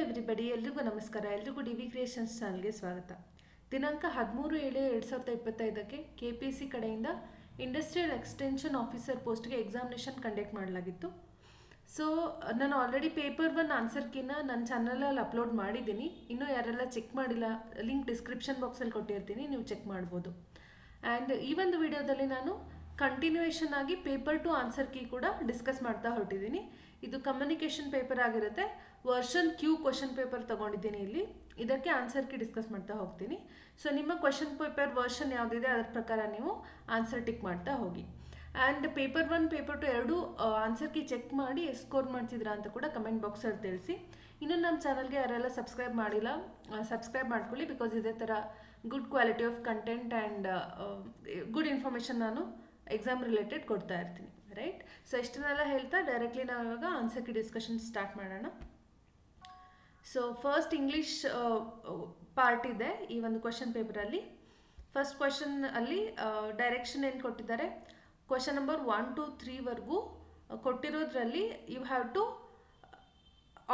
Everybody, ಎಲ್ರಿಗೂ ನಮಸ್ಕಾರ. ಎಲ್ರಿಗೂ ಡಿ ವಿ ಕ್ರಿಯೇಷನ್ಸ್ ಚಾನಲ್ಗೆ ಸ್ವಾಗತ. ದಿನಾಂಕ 13/7/2025ಕ್ಕೆ KPSC ಕಡೆಯಿಂದ ಇಂಡಸ್ಟ್ರಿಯಲ್ ಎಕ್ಸ್ಟೆನ್ಷನ್ ಆಫೀಸರ್ ಪೋಸ್ಟ್ಗೆ ಎಕ್ಸಾಮಿನೇಷನ್ ಕಂಡಕ್ಟ್ ಮಾಡಲಾಗಿತ್ತು. ಸೊ ನಾನು ಆಲ್ರೆಡಿ ಪೇಪರ್ 1 ಆನ್ಸರ್ ಕೀನ ನನ್ನ ಚಾನಲಲ್ಲಿ ಅಪ್ಲೋಡ್ ಮಾಡಿದ್ದೀನಿ. ಇನ್ನೂ ಯಾರೆಲ್ಲ ಚೆಕ್ ಮಾಡಿಲ್ಲ, ಲಿಂಕ್ ಡಿಸ್ಕ್ರಿಪ್ಷನ್ ಬಾಕ್ಸಲ್ಲಿ ಕೊಟ್ಟಿರ್ತೀನಿ, ನೀವು ಚೆಕ್ ಮಾಡ್ಬೋದು. ಆ್ಯಂಡ್ ಈ ಒಂದು ವಿಡಿಯೋದಲ್ಲಿ ನಾನು ಕಂಟಿನ್ಯೂಯೇಷನ್ ಆಗಿ ಪೇಪರ್ 2 ಆನ್ಸರ್ ಕೀ ಕೂಡ ಡಿಸ್ಕಸ್ ಮಾಡ್ತಾ ಹೊರಟಿದ್ದೀನಿ. ಇದು ಕಮ್ಯುನಿಕೇಷನ್ ಪೇಪರ್ ಆಗಿರುತ್ತೆ. ವರ್ಷನ್ Q ಕ್ವಶನ್ ಪೇಪರ್ ತೊಗೊಂಡಿದ್ದೀನಿ ಇಲ್ಲಿ. ಇದಕ್ಕೆ ಆನ್ಸರ್ ಕೀ ಡಿಸ್ಕಸ್ ಮಾಡ್ತಾ ಹೋಗ್ತೀನಿ. ಸೊ ನಿಮ್ಮ ಕ್ವಶನ್ ಪೇಪರ್ ವರ್ಷನ್ ಯಾವುದಿದೆ ಅದರ ಪ್ರಕಾರ ನೀವು ಆನ್ಸರ್ ಟಿಕ್ ಮಾಡ್ತಾ ಹೋಗಿ. ಆ್ಯಂಡ್ ಪೇಪರ್ 1 ಪೇಪರ್ 2 ಎರಡೂ ಆನ್ಸರ್ ಕೀ ಚೆಕ್ ಮಾಡಿ ಎಷ್ಟು ಸ್ಕೋರ್ ಮಾಡ್ತಿದ್ರಾ ಅಂತ ಕೂಡ ಕಮೆಂಟ್ ಬಾಕ್ಸಲ್ಲಿ ತಿಳಿಸಿ. ಇನ್ನೂ ನಮ್ಮ ಚಾನಲ್ಗೆ ಯಾರೆಲ್ಲ ಸಬ್ಸ್ಕ್ರೈಬ್ ಮಾಡಿಲ್ಲ, ಸಬ್ಸ್ಕ್ರೈಬ್ ಮಾಡ್ಕೊಳ್ಳಿ. ಬಿಕಾಸ್ ಇದೇ ಥರ good quality of content and good information ನಾನು ಎಕ್ಸಾಮ್ ರಿಲೇಟೆಡ್ ಕೊಡ್ತಾ ಇರ್ತೀನಿ, ರೈಟ್? ಸೊ ಇಷ್ಟನ್ನೆಲ್ಲ ಹೇಳ್ತಾ ಡೈರೆಕ್ಟ್ಲಿ ನಾವು ಇವಾಗ ಆನ್ಸರ್ ಕೀ ಡಿಸ್ಕಷನ್ ಸ್ಟಾರ್ಟ್ ಮಾಡೋಣ. ಸೊ ಫಸ್ಟ್ ಇಂಗ್ಲೀಷ್ ಪಾರ್ಟ್ ಇದೆ ಈ ಒಂದು ಕ್ವಶನ್ ಪೇಪರಲ್ಲಿ. ಫಸ್ಟ್ ಕ್ವಶನ್ ಅಲ್ಲಿ ಡೈರೆಕ್ಷನ್ ಏನು ಕೊಟ್ಟಿದ್ದಾರೆ, ಕ್ವಶನ್ ನಂಬರ್ 1 to 3ವರೆಗೂ ಕೊಟ್ಟಿರೋದ್ರಲ್ಲಿ you have to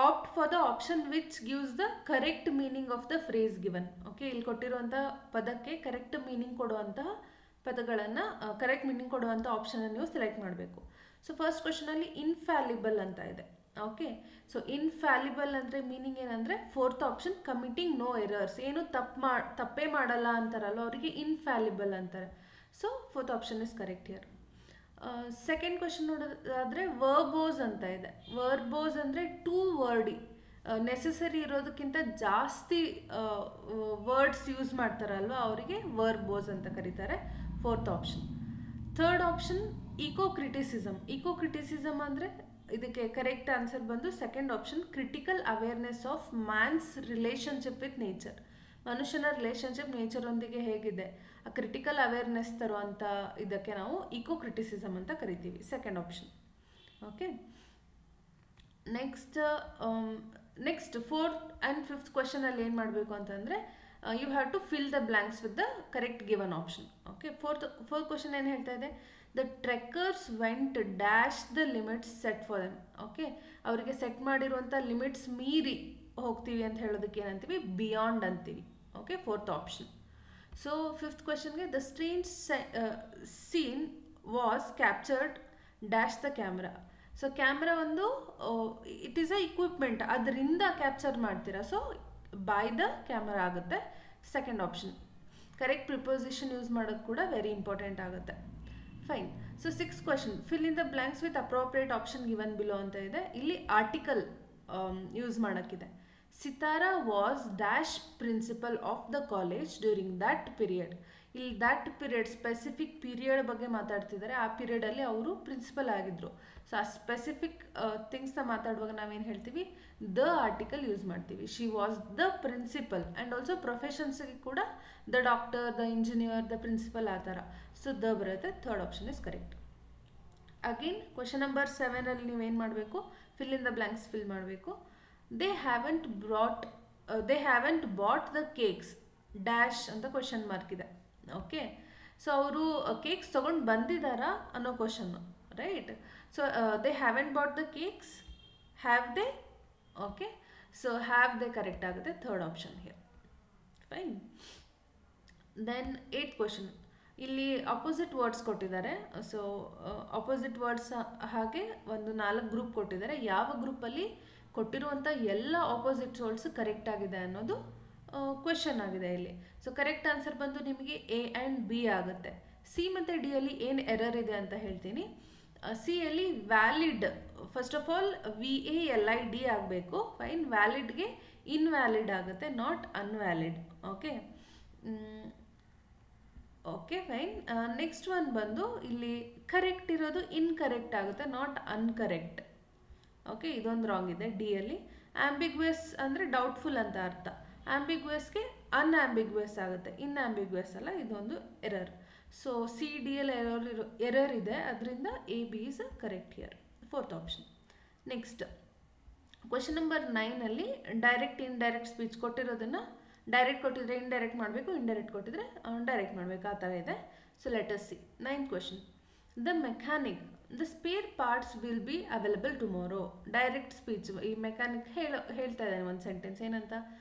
opt for the option which gives the correct meaning of the phrase given. Okay, ಇಲ್ಲಿ ಕೊಟ್ಟಿರುವಂಥ ಪದಕ್ಕೆ ಕರೆಕ್ಟ್ ಮೀನಿಂಗ್ ಕೊಡುವಂತಹ ಪದಗಳನ್ನು, ಕರೆಕ್ಟ್ ಮೀನಿಂಗ್ ಕೊಡುವಂಥ ಆಪ್ಷನ್ ನೀವು ಸೆಲೆಕ್ಟ್ ಮಾಡಬೇಕು. ಸೊ ಫಸ್ಟ್ ಕ್ವಶನಲ್ಲಿ ಇನ್ಫ್ಯಾಲಿಬಲ್ ಅಂತ ಇದೆ. ಓಕೆ, ಸೊ ಇನ್ಫ್ಯಾಲಿಬಲ್ ಅಂದರೆ ಮೀನಿಂಗ್ ಏನಂದರೆ fourth option committing no errors, ಏನು ತಪ್ಪೇ ಮಾಡಲ್ಲ ಅಂತಾರಲ್ಲ ಅವರಿಗೆ ಇನ್ಫ್ಯಾಲಿಬಲ್ ಅಂತಾರೆ. So fourth option is correct here. Second question ನೋಡೋದಾದರೆ ವರ್ಬೋಸ್ ಅಂತ ಇದೆ. ವರ್ಬೋಸ್ ಅಂದರೆ ಟೂ ವರ್ಡಿ, ನೆಸೆಸರಿ ಇರೋದಕ್ಕಿಂತ ಜಾಸ್ತಿ ವರ್ಡ್ಸ್ ಯೂಸ್ ಮಾಡ್ತಾರಲ್ವ ಅವರಿಗೆ ವರ್ಬೋಸ್ ಅಂತ ಕರೀತಾರೆ. Fourth option. Third option eco criticism. Eco criticism ಅಂದರೆ ಇದಕ್ಕೆ ಕರೆಕ್ಟ್ ಆನ್ಸರ್ ಬಂದು second option critical awareness of man's relationship with nature. ಮನುಷ್ಯನ ರಿಲೇಷನ್ಶಿಪ್ ನೇಚರೊಂದಿಗೆ ಹೇಗಿದೆ ಆ ಕ್ರಿಟಿಕಲ್ ಅವೇರ್ನೆಸ್ ತರುವಂಥ ಇದಕ್ಕೆ ನಾವು ಈಕೋ ಕ್ರಿಟಿಸಿಸಮ್ ಅಂತ ಕರಿತೀವಿ. Second option. Okay, next fourth and fifth ಕ್ವಶನಲ್ಲಿ ಏನು ಮಾಡಬೇಕು ಅಂತಂದರೆ you have to fill the blanks with the correct given option. Okay, fourth question ಏನು ಹೇಳ್ತಾ ಇದೆ, the trekkers went dash the limits set for them. Okay, ಅವರಿಗೆ set ಮಾಡಿರುವಂಥ limits ಮೀರಿ ಹೋಗ್ತೀವಿ ಅಂತ ಹೇಳೋದಕ್ಕೆ ಏನಂತೀವಿ, ಬಿಯಾಂಡ್ ಅಂತೀವಿ. Okay, fourth option. So fifth ಕ್ವಶನ್ಗೆ the strange scene was captured dash the camera. So camera ಒಂದು ಇಟ್ ಈಸ್ ಅ ಇಕ್ವಿಪ್ಮೆಂಟ್, ಅದರಿಂದ ಕ್ಯಾಪ್ಚರ್ ಮಾಡ್ತೀರಾ. ಸೊ ಬೈ ದ ಕ್ಯಾಮ್ರಾ ಆಗುತ್ತೆ. Second option. Correct preposition use ಮಾಡೋದು ಕೂಡ ವೆರಿ ಇಂಪಾರ್ಟೆಂಟ್ ಆಗುತ್ತೆ. Fine. So sixth question fill in the blanks with appropriate option given below ಅಂತ ಇದೆ. ಇಲ್ಲಿ ಆರ್ಟಿಕಲ್ ಯೂಸ್ ಮಾಡೋಕ್ಕಿದೆ. Sitara was dash principal of the college during that period. ಇಲ್ಲಿ that period specific period ಬಗ್ಗೆ ಮಾತಾಡ್ತಿದ್ದಾರೆ. ಆ ಪೀರಿಯಡಲ್ಲಿ ಅವರು ಪ್ರಿನ್ಸಿಪಲ್ ಆಗಿದ್ದರು. ಸೊ ಆ ಸ್ಪೆಸಿಫಿಕ್ ಥಿಂಗ್ಸ್ನ ಮಾತಾಡುವಾಗ ನಾವೇನು ಹೇಳ್ತೀವಿ, ದ ಆರ್ಟಿಕಲ್ ಯೂಸ್ ಮಾಡ್ತೀವಿ. She was the principal. And also ಪ್ರೊಫೆಷನ್ಸ್ಗೆ ಕೂಡ the doctor, the engineer, the principal ಆ ಥರ. ಸೊ ದ ಬರುತ್ತೆ. Third option is correct. Again question number 7ಅಲ್ಲಿ ನೀವೇನು ಮಾಡಬೇಕು, fill in the blanks fill ಮಾಡಬೇಕು. They haven't bought the cakes dash ಅಂತ ಕ್ವಶನ್ ಮಾರ್ಕ್ ಇದೆ. ಓಕೆ, ಸೊ ಅವರು ಕೇಕ್ಸ್ ತೊಗೊಂಡು ಬಂದಿದ್ದಾರಾ ಅನ್ನೋ ಕ್ವಶನ್ನು, right? So they haven't bought the cakes, have they? Okay, so have they correct ಆಗುತ್ತೆ. Third option here. Fine. Then eighth question. ಇಲ್ಲಿ opposite words ಕೊಟ್ಟಿದ್ದಾರೆ. ಸೊ ಅಪೋಸಿಟ್ ವರ್ಡ್ಸ್ ಹಾಗೆ ಒಂದು 4 ಗ್ರೂಪ್ ಕೊಟ್ಟಿದ್ದಾರೆ. ಯಾವ ಗ್ರೂಪಲ್ಲಿ ಕೊಟ್ಟಿರುವಂಥ ಎಲ್ಲ ಆಪೋಸಿಟ್ ವರ್ಡ್ಸ್ ಕರೆಕ್ಟ್ ಆಗಿದೆ ಅನ್ನೋದು ಕ್ವೆಶನ್ ಆಗಿದೆ ಇಲ್ಲಿ. ಸೊ ಕರೆಕ್ಟ್ ಆನ್ಸರ್ ಬಂದು ನಿಮಗೆ A ಆ್ಯಂಡ್ B ಆಗುತ್ತೆ. C ಮತ್ತು D ಅಲ್ಲಿ ಏನು ಎರರ್ ಇದೆ ಅಂತ ಹೇಳ್ತೀನಿ. C ಅಲ್ಲಿ valid, first of all VALID ಆಗಬೇಕು. ಫೈನ್. ವ್ಯಾಲಿಡ್ಗೆ ಇನ್ವ್ಯಾಲಿಡ್ ಆಗುತ್ತೆ, not unvalid. Okay, okay fine. Next one ಬಂದು ಇಲ್ಲಿ ಕರೆಕ್ಟ್ ಇರೋದು ಇನ್ಕರೆಕ್ಟ್ ಆಗುತ್ತೆ, ನಾಟ್ ಅನ್ಕರೆಕ್ಟ್. ಓಕೆ, ಇದೊಂದು ರಾಂಗ್ ಇದೆ D ಅಲ್ಲಿ. ಆಂಬಿಗ್ವೆಸ್ ಅಂದರೆ ಡೌಟ್ಫುಲ್ ಅಂತ ಅರ್ಥ. ಆಂಬಿಗ್ವೆಸ್ಗೆ ಅನ್ಆಂಬಿಗ್ವೆಸ್ ಆಗುತ್ತೆ, ಇನ್ಆಂಬಿಗ್ವೆಸ್ ಅಲ್ಲ. ಇದೊಂದು ಎರರ್. ಸೊ C D ಅಲ್ಲಿ ಎರರ್ ಇದೆ, ಅದರಿಂದ A B is correct here. Fourth option. Next question number 9ಅಲ್ಲಿ ಡೈರೆಕ್ಟ್ ಇಂಡೈರೆಕ್ಟ್ ಸ್ಪೀಚ್ ಕೊಟ್ಟಿರೋದನ್ನು ಡೈರೆಕ್ಟ್ ಕೊಟ್ಟಿದ್ರೆ ಇಂಡೈರೆಕ್ಟ್ ಮಾಡಬೇಕು, ಇಂಡೈರೆಕ್ಟ್ ಕೊಟ್ಟಿದ್ರೆ ಡೈರೆಕ್ಟ್ ಮಾಡಬೇಕು, ಆ ಥರ ಇದೆ. So let us see. 9th question. The mechanic the spare parts will be available tomorrow. Direct speech, ಈ ಮೆಕ್ಯಾನಿಕ್ ಹೇಳ್ತಾ ಇದ್ದಾನೆ ಒಂದು ಸೆಂಟೆನ್ಸ್ ಏನಂತ,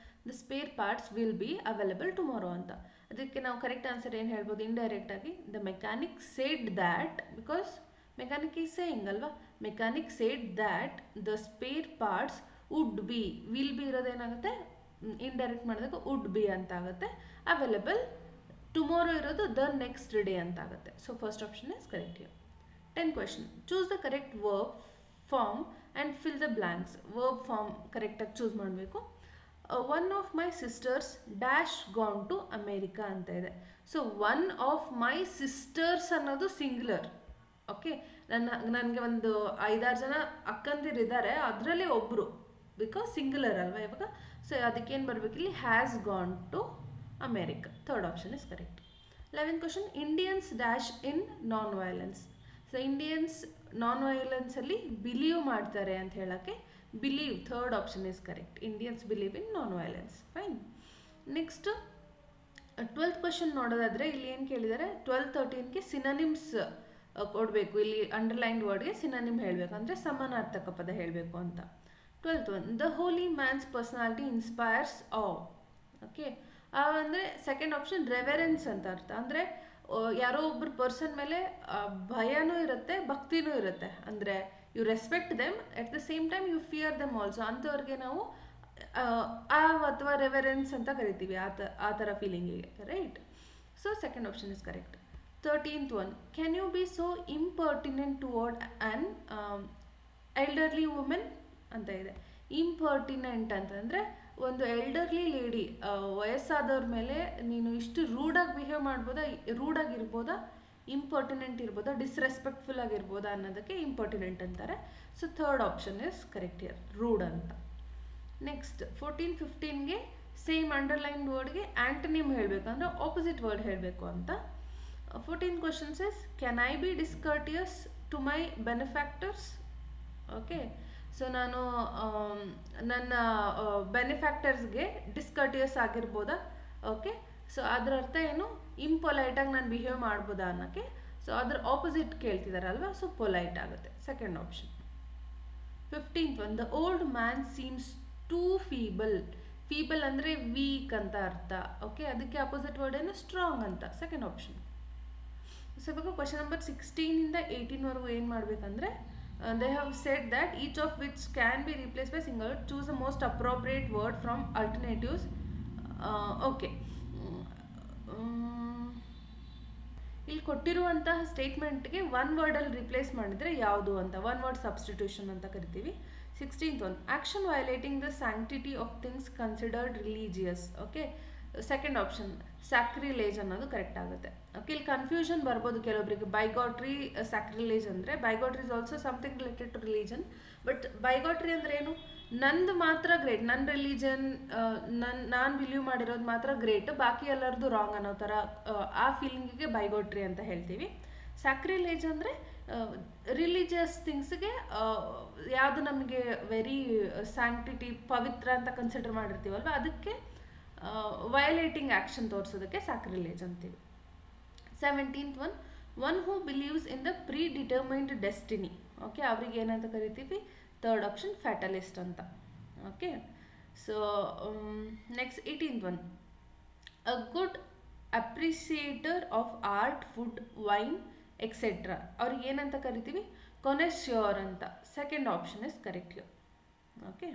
the spare parts will be available tomorrow ಅಂತ. ಅದಕ್ಕೆ ನಾವು ಕರೆಕ್ಟ್ ಆನ್ಸರ್ ಏನು ಹೇಳ್ಬೋದು ಇಂಡೈರೆಕ್ಟ್ ಆಗಿ, the mechanic said that, because mechanic is saying ಅಲ್ವಾ, mechanic said that the spare parts would be, will be ಇರೋದೇನಾಗುತ್ತೆ ಇಂಡೈರೆಕ್ಟ್ ಮಾಡಿದಾಗ ವುಡ್ ಬಿ ಅಂತ ಆಗುತ್ತೆ, ಅವೈಲಬಲ್ ಟುಮಾರೋ ಇರೋದು ದ ನೆಕ್ಸ್ಟ್ ಡೇ ಅಂತ ಆಗುತ್ತೆ. So first option is correct here. 10th question, choose the correct verb form and fill the blanks. verb form ಕರೆಕ್ಟಾಗಿ choose ಮಾಡಬೇಕು. One of my sisters dash gone to America ಅಂತ ಇದೆ. So one of my sisters ಅನ್ನೋದು singular. Okay, ನನಗೆ ಒಂದು 5-6 ಜನ ಅಕ್ಕಂದಿರಿದ್ದಾರೆ, ಅದರಲ್ಲಿ ಒಬ್ಬರು, ಬಿಕಾಸ್ ಸಿಂಗ್ಯುಲರ್ ಅಲ್ವಾ ಇವಾಗ. ಸೊ ಅದಕ್ಕೇನು ಬರಬೇಕು ಇಲ್ಲಿ, has gone to America. Third option is correct. 11th question, Indians dash in non violence. So Indians non ವೈಲೆನ್ಸಲ್ಲಿ ಬಿಲೀವ್ ಮಾಡ್ತಾರೆ ಅಂತ ಹೇಳೋಕ್ಕೆ believe, third option is correct. Indians believe in non violence. Fine. Next 12th question ನೋಡೋದಾದರೆ ಇಲ್ಲಿ ಏನು ಕೇಳಿದ್ದಾರೆ, 12-13ಗೆ synonyms ಕೊಡಬೇಕು. ಇಲ್ಲಿ ಅಂಡರ್ಲೈನ್ಡ್ ವರ್ಡ್ಗೆ ಸಿನೋನಿಮ್ ಹೇಳಬೇಕು, ಅಂದರೆ ಸಮಾನಾರ್ಥಕ ಪದ ಹೇಳಬೇಕು ಅಂತ. 12th one, the holy man's personality inspires awe. Okay, ಅಂದರೆ ಸೆಕೆಂಡ್ ಆಪ್ಷನ್ ರೆವೆರೆನ್ಸ್ ಅಂತ ಅರ್ಥ, ಅಂದರೆ ಯಾರೋ ಒಬ್ಬರು ಪರ್ಸನ್ ಮೇಲೆ ಭಯನೂ ಇರುತ್ತೆ, ಭಕ್ತಿನೂ ಇರುತ್ತೆ, ಅಂದರೆ you respect them at the same time you fear them also, ಅಂಥವ್ರಿಗೆ ನಾವು ಅಥವಾ ರೆವೆರೆನ್ಸ್ ಅಂತ ಕರಿತೀವಿ, ಆ ಥರ ಫೀಲಿಂಗಿಗೆ, right. So second option is correct. 13th one, can you be so impertinent toward an elderly women ಅಂತ ಇದೆ. ಇಂಪರ್ಟಿನೆಂಟ್ ಅಂತಂದರೆ ಒಂದು ಎಲ್ಡರ್ಲಿ ಲೇಡಿ, ವಯಸ್ಸಾದವ್ರ ಮೇಲೆ ನೀನು ಇಷ್ಟು ರೂಡಾಗಿ ಬಿಹೇವ್ ಮಾಡ್ಬೋದಾ, ರೂಡಾಗಿರ್ಬೋದಾ, ಇಂಪರ್ಟಿನೆಂಟ್ ಇರ್ಬೋದಾ, ಡಿಸ್ರೆಸ್ಪೆಕ್ಟ್ಫುಲ್ ಆಗಿರ್ಬೋದಾ ಅನ್ನೋದಕ್ಕೆ ಇಂಪರ್ಟಿನೆಂಟ್ ಅಂತಾರೆ. So third option is correct here, rude ಅಂತ. ನೆಕ್ಸ್ಟ್ 14-15ಗೆ ಸೇಮ್ ಅಂಡರ್ಲೈನ್ ವರ್ಡ್ಗೆ ಆ್ಯಂಟನಿಮ್ ಹೇಳಬೇಕು, ಅಂದರೆ ಆಪೋಸಿಟ್ ವರ್ಡ್ ಹೇಳಬೇಕು ಅಂತ. 14th questions is, can I be discourteous to my benefactors. Okay, so ನಾನು ನನ್ನ ಬೆನಿಫ್ಯಾಕ್ಟರ್ಸ್ಗೆ ಡಿಸ್ಕರ್ಟಿಯಸ್ ಆಗಿರ್ಬೋದಾ. ಓಕೆ, ಸೊ ಅದರ ಅರ್ಥ ಏನು, ಇಂಪೊಲೈಟಾಗಿ ನಾನು ಬಿಹೇವ್ ಮಾಡ್ಬೋದಾ ಅನ್ನೋಕ್ಕೆ. ಸೊ ಅದ್ರ ಆಪೋಸಿಟ್ ಕೇಳ್ತಿದಾರಲ್ವ, ಸೊ ಪೊಲೈಟ್ ಆಗುತ್ತೆ, second option. 15th one, the old man seems two feeble. Feeble ಅಂದರೆ ವೀಕ್ ಅಂತ ಅರ್ಥ. ಓಕೆ, ಅದಕ್ಕೆ ಆಪೋಸಿಟ್ ವರ್ಡ್ ಏನು, ಸ್ಟ್ರಾಂಗ್ ಅಂತ, ಸೆಕೆಂಡ್ ಆಪ್ಷನ್. ಸೊ ಇವಾಗ ಕ್ವಶನ್ ನಂಬರ್ 16ಇಂದ 18ವರೆಗೂ ಏನು ಮಾಡಬೇಕಂದ್ರೆ, they have said that each of which can be replaced by single word. Choose the most appropriate word from alternatives. Okay, ಇಲ್ಲಿ ಕೊಟ್ಟಿರುವಂತಹ ಸ್ಟೇಟ್ಮೆಂಟ್ಗೆ ಒನ್ ವರ್ಡಲ್ಲಿ ರಿಪ್ಲೇಸ್ ಮಾಡಿದರೆ ಯಾವುದು ಅಂತ, ಒನ್ ವರ್ಡ್ ಸಬ್ಸ್ಟಿಟ್ಯೂಷನ್ ಅಂತ ಕರಿತೀವಿ. 16th one, action violating the sanctity of things considered religious. Okay, second option sacrilege ಅನ್ನೋದು correct ಆಗುತ್ತೆ. Okay, ಇಲ್ಲಿ ಕನ್ಫ್ಯೂಷನ್ ಬರ್ಬೋದು ಕೆಲವೊಬ್ಬರಿಗೆ, ಬೈಗಾಟ್ರಿ ಸ್ಯಾಕ್ರಿಲೇಜ್ ಅಂದರೆ, bigotry is also something related to religion, but bigotry ಅಂದರೆ ಏನು, ನಂದು ಮಾತ್ರ ಗ್ರೇಟ್, ನನ್ನ ರಿಲಿಜನ್ ನಾನು ಬಿಲೀವ್ ಮಾಡಿರೋದು ಮಾತ್ರ ಗ್ರೇಟ್, ಬಾಕಿ ಎಲ್ಲರದು ರಾಂಗ್ ಅನ್ನೋ ಥರ ಆ ಫೀಲಿಂಗಿಗೆ ಬೈಗಾಟ್ರಿ ಅಂತ ಹೇಳ್ತೀವಿ. ಸ್ಯಾಕ್ರಿಲೇಜ್ ಅಂದರೆ ರಿಲಿಜಿಯಸ್ ಥಿಂಗ್ಸ್ಗೆ ಯಾವುದು ನಮಗೆ ವೆರಿ ಸ್ಯಾಂಕ್ಟಿಟಿ, ಪವಿತ್ರ ಅಂತ ಕನ್ಸಿಡರ್ ಮಾಡಿರ್ತೀವಲ್ವ, ಅದಕ್ಕೆ ವಯಲೇಟಿಂಗ್ ಆ್ಯಕ್ಷನ್ ತೋರಿಸೋದಕ್ಕೆ ಸ್ಯಾಕ್ರಿಲೇಜ್ ಅಂತೀವಿ. 17th one, one who believes in the predetermined destiny. Okay, ಅವ್ರಿಗೆ ಏನಂತ ಕರಿತೀವಿ, ಥರ್ಡ್ ಆಪ್ಷನ್ ಫ್ಯಾಟಲಿಸ್ಟ್ ಅಂತ. Okay, so next 18th one, a good appreciator of art, food, wine etcetera. ಅವ್ರಿಗೆ ಏನಂತ ಕರಿತೀವಿ, ಕೊನೆಸ್ಯೂರ್ ಅಂತ, second option is correct here. Okay,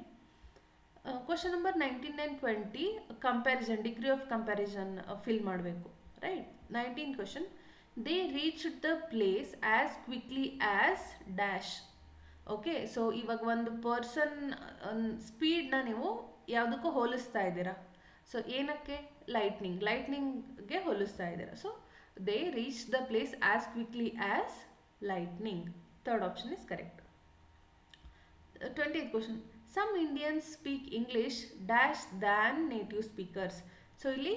question number 19 and 20 comparison, degree of comparison fill ಮಾಡಬೇಕು, right. 19th question, they reached the place as quickly as dash. Okay, so ಇವಾಗ ಒಂದು person ಸ್ಪೀಡ್ನ ನೀವು ಯಾವುದಕ್ಕೂ ಹೋಲಿಸ್ತಾ ಇದ್ದೀರಾ. ಸೊ ಏನಕ್ಕೆ, ಲೈಟ್ನಿಂಗ್ಗೆ ಹೋಲಿಸ್ತಾ ಇದ್ದೀರಾ. So they reach the place as quickly as lightning, third option is correct. 20th question, some Indians speak English dash than native speakers. So ಇಲ್ಲಿ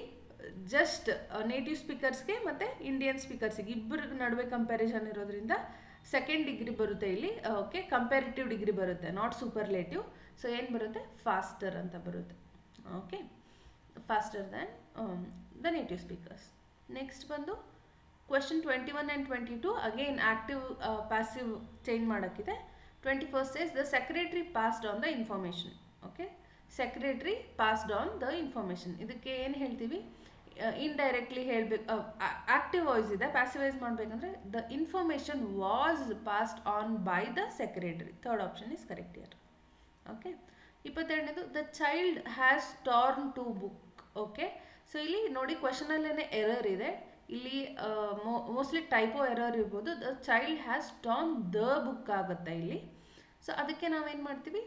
ಜಸ್ಟ್ ನೇಟಿವ್ ಸ್ಪೀಕರ್ಸ್ಗೆ ಮತ್ತು ಇಂಡಿಯನ್ ಸ್ಪೀಕರ್ಸಿಗೆ ಇಬ್ಬರ ನಡುವೆ ಕಂಪ್ಯಾರಿಸನ್ ಇರೋದ್ರಿಂದ ಸೆಕೆಂಡ್ ಡಿಗ್ರಿ ಬರುತ್ತೆ ಇಲ್ಲಿ. ಓಕೆ, ಕಂಪ್ಯಾರಿಟಿವ್ ಡಿಗ್ರಿ ಬರುತ್ತೆ, not superlative. So ಏನು ಬರುತ್ತೆ, ಫಾಸ್ಟರ್ ಅಂತ ಬರುತ್ತೆ. Okay, faster than the native speakers. Next ಬಂದು question 21 and 22 again active passive change ಮಾಡೋಕ್ಕಿದೆ. 21st says the secretary passed on the information. Okay, secretary passed on the information. ಇದಕ್ಕೆ ಏನು ಹೇಳ್ತೀವಿ, indirectly ಹೇಳಬೇಕು. ಆಕ್ಟಿವ್ ವಾಯ್ಸ್ ಇದೆ, passive voice ಮಾಡಬೇಕಂದ್ರೆ the information was passed on by the secretary. Third option is correct year. Okay, 22ನೇದು the child has torn to book. Okay, so ಇಲ್ಲಿ ನೋಡಿ ಕ್ವೆಶನಲ್ಲೇ ಎರರ್ ಇದೆ. ಇಲ್ಲಿ ಮೋಸ್ಟ್ಲಿ ಟೈಪೋ ಎರರ್ ಇರ್ಬೋದು. The child has torn the book ಆಗುತ್ತೆ ಇಲ್ಲಿ. So ಅದಕ್ಕೆ ನಾವೇನು ಮಾಡ್ತೀವಿ,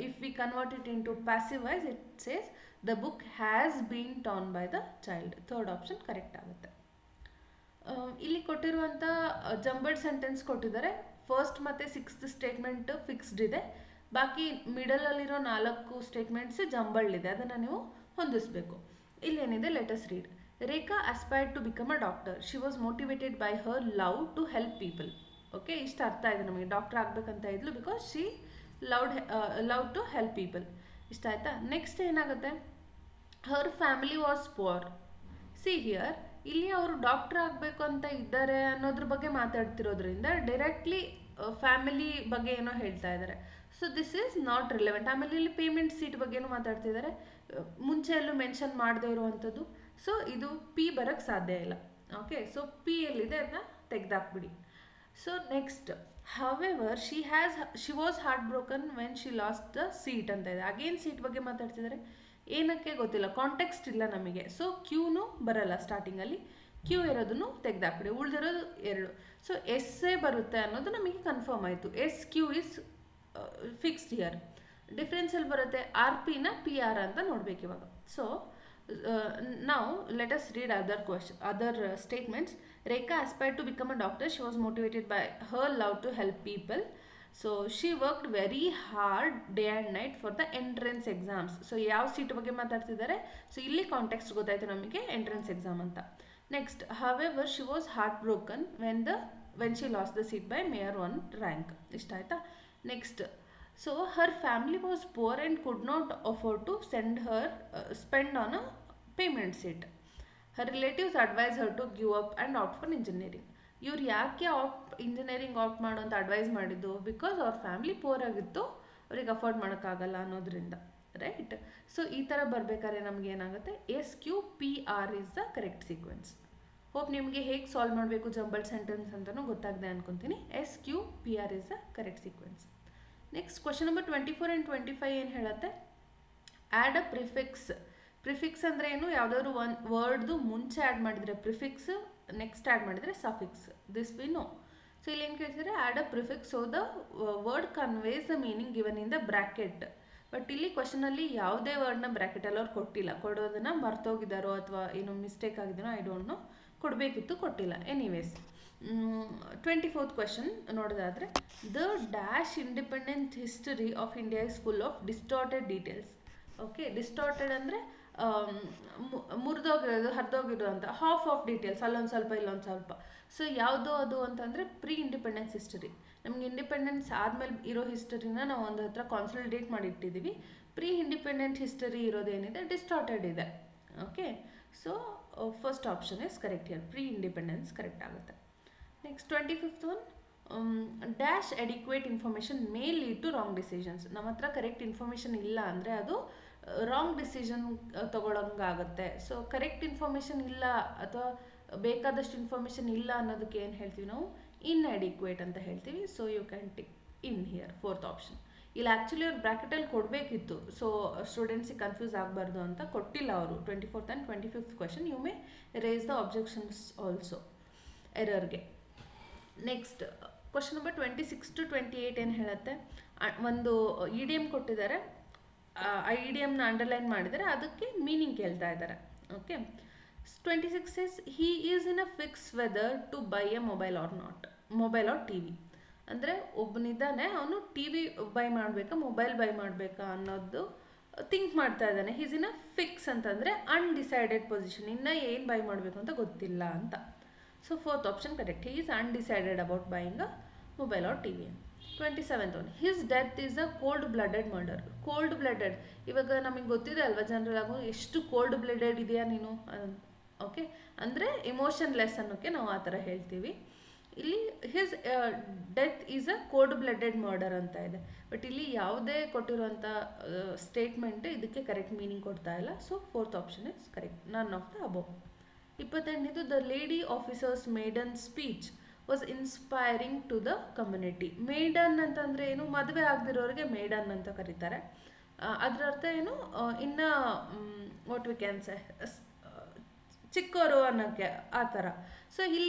if we convert it into passive voice, it says the book has been torn by the child. Third option correct ಆಗುತ್ತೆ. ಇಲ್ಲಿ ಕೊಟ್ಟಿರುವಂಥ ಜಂಬಲ್ಡ್ ಸೆಂಟೆನ್ಸ್ ಕೊಟ್ಟಿದ್ದಾರೆ. ಫಸ್ಟ್ ಮತ್ತು 6th ಸ್ಟೇಟ್ಮೆಂಟ್ ಫಿಕ್ಸ್ಡ್ ಇದೆ, ಬಾಕಿ ಮಿಡಲಲ್ಲಿರೋ 4 ಸ್ಟೇಟ್ಮೆಂಟ್ಸ್ ಜಂಬಲ್ಡ್ ಇದೆ. ಅದನ್ನು ನೀವು ಹೊಂದಿಸಬೇಕು. ಇಲ್ಲೇನಿದೆ, let us read. Rekha aspired to become a doctor. She was motivated by her love to help people. Okay, ಇಷ್ಟು ಅರ್ಥ ಇದೆ ನಮಗೆ. ಡಾಕ್ಟರ್ ಆಗಬೇಕಂತ ಇದ್ಲು because she love to help people. ಇಷ್ಟ ಆಯ್ತಾ? ನೆಕ್ಸ್ಟ್ ಏನಾಗುತ್ತೆ, her family was poor. See here, ಇಲ್ಲಿ ಅವರು ಡಾಕ್ಟರ್ ಆಗಬೇಕು ಅಂತ ಇದ್ದಾರೆ ಅನ್ನೋದ್ರ ಬಗ್ಗೆ ಮಾತಾಡ್ತಿರೋದ್ರಿಂದ ಡೈರೆಕ್ಟ್ಲಿ ಫ್ಯಾಮಿಲಿ ಬಗ್ಗೆ ಏನೋ ಹೇಳ್ತಾ ಇದ್ದಾರೆ. So this is not relevant. ಆಮೇಲೆ ಇಲ್ಲಿ ಪೇಮೆಂಟ್ ಸೀಟ್ ಬಗ್ಗೆನೂ ಮಾತಾಡ್ತಿದ್ದಾರೆ, ಮುಂಚೆ ಎಲ್ಲೂ ಮೆನ್ಷನ್ ಮಾಡದೇ ಇರುವಂಥದ್ದು. ಸೊ ಇದು ಪಿ ಬರೋಕ್ಕೆ ಸಾಧ್ಯ ಇಲ್ಲ. ಓಕೆ, ಸೊ ಪಿ ಎಲ್ಲಿದೆ ಅದನ್ನ ತೆಗೆದಾಕ್ಬಿಡಿ. So next, however she was heartbroken when she lost the seat ಅಂತ ಇದೆ. ಅಗೇನ್ ಸೀಟ್ ಬಗ್ಗೆ ಮಾತಾಡ್ತಿದ್ದಾರೆ, ಏನಕ್ಕೆ ಗೊತ್ತಿಲ್ಲ, ಕಾಂಟೆಕ್ಸ್ಟ್ ಇಲ್ಲ ನಮಗೆ. ಸೊ ಕ್ಯೂನು ಬರಲ್ಲ ಸ್ಟಾರ್ಟಿಂಗಲ್ಲಿ, ಕ್ಯೂ ಇರೋದನ್ನು ತೆಗೆದಾಕ್ಬಿಡಿ, ಉಳಿದಿರೋದು 2. ಸೊ ಎಸ್ ಎ ಬರುತ್ತೆ ಅನ್ನೋದು ನಮಗೆ ಕನ್ಫರ್ಮ್ ಆಯಿತು. S Q is fixed here. ಡಿಫ್ರೆನ್ಸಲ್ಲಿ ಬರುತ್ತೆ ಆರ್ ಪಿನ ಪಿ ಆರ್ ಅಂತ ನೋಡ್ಬೇಕು ಇವಾಗ. So now let us read other statements. Rekha aspired to become a doctor. She was motivated by her love to help people. So she worked very hard day and night for the entrance exams. So ಯಾವ seat ಬಗ್ಗೆ ಮಾತಾಡ್ತಿದ್ದಾರೆ, so ಇಲ್ಲಿ context ಗೊತ್ತಾಯ್ತು ನಮಗೆ, entrance exam ಅಂತ. Next, however she was heartbroken when she lost the seat by mere 1 rank. ಇಷ್ಟ ಆಯ್ತಾ? Next, so her family was poor and could not afford to spend on a payment seat. Her relatives advised her to give up and opt for engineering. ಇವ್ರು ಯಾಕೆ engineering apt ಮಾಡೋ ಅಂತ advice ಮಾಡಿದ್ದು, because ಅವ್ರ family four ಆಗಿತ್ತು, ಅವ್ರಿಗೆ afford ಮಾಡೋಕ್ಕಾಗಲ್ಲ ಅನ್ನೋದ್ರಿಂದ, right? So ಈ ಥರ ಬರಬೇಕಾದ್ರೆ ನಮ್ಗೆ ಏನಾಗುತ್ತೆ, S Q P R is the correct sequence. Hope ನಿಮಗೆ ಹೇಗೆ ಸಾಲ್ವ್ ಮಾಡಬೇಕು ಜಂಬಲ್ಡ್ ಸೆಂಟೆನ್ಸ್ ಅಂತಲೂ ಗೊತ್ತಾಗಿದೆ ಅನ್ಕೊತೀನಿ. S Q P R is the correct sequence. Next question number 24 and 25 ಏನು ಹೇಳುತ್ತೆ, ಆ್ಯಡ್ ಅ ಪ್ರಿಫಿಕ್ಸ್. ಪ್ರಿಫಿಕ್ಸ್ ಅಂದರೆ ಏನು, ಯಾವುದಾದ್ರು ಒಂದು ವರ್ಡ್ದು ಮುಂಚೆ ಆ್ಯಡ್ ಮಾಡಿದರೆ ಪ್ರಿಫಿಕ್ಸ್, ನೆಕ್ಸ್ಟ್ ಆ್ಯಡ್ ಮಾಡಿದರೆ suffix. This we know. So ಇಲ್ಲಿ ಏನು ಕೇಳ್ತಿದ್ದಾರೆ, add a prefix so the word conveys the meaning given in the bracket. But ಇಲ್ಲಿ ಕ್ವಶನಲ್ಲಿ ಯಾವುದೇ ವರ್ಡ್ನ ಬ್ರ್ಯಾಕೆಟಲ್ಲಿ ಅವ್ರು ಕೊಟ್ಟಿಲ್ಲ, ಕೊಡೋದನ್ನು ಮರ್ತೋಗಿದ್ದಾರೋ ಅಥವಾ ಏನೋ ಮಿಸ್ಟೇಕ್ ಆಗಿದ್ದಾನೋ ಐ ಡೋಂಟ್ ನೋ, ಕೊಡಬೇಕಿತ್ತು ಕೊಟ್ಟಿಲ್ಲ. ಎನಿವೇಸ್, 24th ಕ್ವೆಶನ್ ನೋಡೋದಾದರೆ, the dash independent history of India is full of distorted details. Okay, distorted ಅಂದರೆ ಮುರಿದೋಗಿರೋದು, ಹರಿದೋಗಿರೋದು ಅಂತ, ಹಾಫ್ ಆಫ್ ಡೀಟೇಲ್ಸ್, ಅಲ್ಲೊಂದು ಸ್ವಲ್ಪ ಇಲ್ಲೊಂದು ಸ್ವಲ್ಪ. ಸೊ ಯಾವುದೋ ಅದು ಅಂತಂದರೆ ಪ್ರೀ ಇಂಡಿಪೆಂಡೆನ್ಸ್ ಹಿಸ್ಟರಿ. ನಮಗೆ ಇಂಡಿಪೆಂಡೆನ್ಸ್ ಆದಮೇಲೆ ಇರೋ ಹಿಸ್ಟರಿನ ನಾವು ಒಂದು ಹತ್ರ ಕಾನ್ಸಲ್ಟೇಟ್ ಮಾಡಿಟ್ಟಿದ್ದೀವಿ. ಪ್ರೀ ಇಂಡಿಪೆಂಡೆಂಟ್ ಹಿಸ್ಟರಿ ಇರೋದೇನಿದೆ ಡಿಸ್ಟಾರ್ಟೆಡ್ ಇದೆ. Okay, so first option is correct here, pre independence correct ಆಗುತ್ತೆ. Next 25th one, dash adequate information may lead to wrong decisions. ನಮ್ಮ ಹತ್ರ ಕರೆಕ್ಟ್ ಇನ್ಫಾರ್ಮೇಷನ್ ಇಲ್ಲ ಅಂದರೆ ಅದು ರಾಂಗ್ ಡಿಸಿಷನ್ ತೊಗೊಳಂಗಾಗುತ್ತೆ. ಸೊ ಕರೆಕ್ಟ್ ಇನ್ಫಾರ್ಮೇಷನ್ ಇಲ್ಲ ಅಥವಾ ಬೇಕಾದಷ್ಟು ಇನ್ಫಾರ್ಮೇಷನ್ ಇಲ್ಲ ಅನ್ನೋದಕ್ಕೆ ಏನು ಹೇಳ್ತೀವಿ ನಾವು, ಇನ್ಅಡಿಕ್ವೇಟ್ ಅಂತ ಹೇಳ್ತೀವಿ. So you can tick in here, 4th option. ಇಲ್ಲಿ ಆ್ಯಕ್ಚುಲಿ ಅವ್ರು ಬ್ರ್ಯಾಕೆಟಲ್ಲಿ ಕೊಡಬೇಕಿತ್ತು, ಸೊ ಸ್ಟೂಡೆಂಟ್ಸಿಗೆ ಕನ್ಫ್ಯೂಸ್ ಆಗಬಾರ್ದು ಅಂತ ಕೊಟ್ಟಿಲ್ಲ ಅವರು. 24th and 25th question you may raise the objections also ಎರರ್ಗೆ. ನೆಕ್ಸ್ಟ್ ಕ್ವಶನ್ ನಂಬರ್ 26 to 28 ಏನು ಹೇಳುತ್ತೆ, ಒಂದು ಇಡಿಯಮ್ ಕೊಟ್ಟಿದ್ದಾರೆ, ಆ ಇಡಿಯಮ್ನ ಅಂಡರ್ಲೈನ್ ಮಾಡಿದರೆ ಅದಕ್ಕೆ ಮೀನಿಂಗ್ ಕೇಳ್ತಾ ಇದ್ದಾರೆ. Okay, 26 says he is in a fixed whether to buy a mobile or not, mobile or T V. ಅಂದರೆ ಒಬ್ಬನಿದ್ದಾನೆ, ಅವನು ಟಿ ವಿ ಬೈ ಮಾಡಬೇಕಾ ಮೊಬೈಲ್ ಬೈ ಮಾಡಬೇಕಾ ಅನ್ನೋದು ಥಿಂಕ್ ಮಾಡ್ತಾ ಇದ್ದಾನೆ. ಹೀಸ್ ಇನ್ ಅ ಫಿಕ್ಸ್ ಅಂತಂದರೆ ಅನ್ಡಿಸೈಡೆಡ್ ಪೊಸಿಷನ್, ಇನ್ನೂ ಏನು ಬೈ ಮಾಡಬೇಕು ಅಂತ ಗೊತ್ತಿಲ್ಲ ಅಂತ. So 4th option correct, he is undecided about buying a mobile or T V. 27th one, his death is a cold blooded murder. Cold blooded ಇವಾಗ ನಮಗೆ ಗೊತ್ತಿದೆ ಅಲ್ವಾ, ಜನರಲ್ ಆಗು ಎಷ್ಟು ಕೋಲ್ಡ್ ಬ್ಲಡೆಡ್ ಇದೆಯಾ ನೀನು. ಓಕೆ, ಅಂದರೆ ಇಮೋಷನ್ಲೆಸ್ ಅನ್ನೋಕ್ಕೆ ನಾವು ಆ ಥರ ಹೇಳ್ತೀವಿ. ಇಲ್ಲಿ his death is a cold blooded murder ಅಂತ ಇದೆ, ಬಟ್ ಇಲ್ಲಿ ಯಾವುದೇ ಕೊಟ್ಟಿರುವಂಥ ಸ್ಟೇಟ್ಮೆಂಟ್ ಇದಕ್ಕೆ ಕರೆಕ್ಟ್ ಮೀನಿಂಗ್ ಕೊಡ್ತಾ ಇಲ್ಲ. So fourth option is correct, none of the above. 28ನೇದು the lady officer's maiden speech was inspiring to the community. Maiden ಅಂತಂದರೆ ಏನು, ಮದುವೆ ಆಗದಿರೋರಿಗೆ ಮೇಡನ್ ಅಂತ ಕರೀತಾರೆ. ಅದರ ಅರ್ಥ ಏನು, ಇನ್ನು ವಾಟ್ ವಿ ಕ್ಯಾನ್ ಸೆ ಚಿಕ್ಕವರು ಅನ್ನೋಕ್ಕೆ ಆ ಥರ. ಸೊ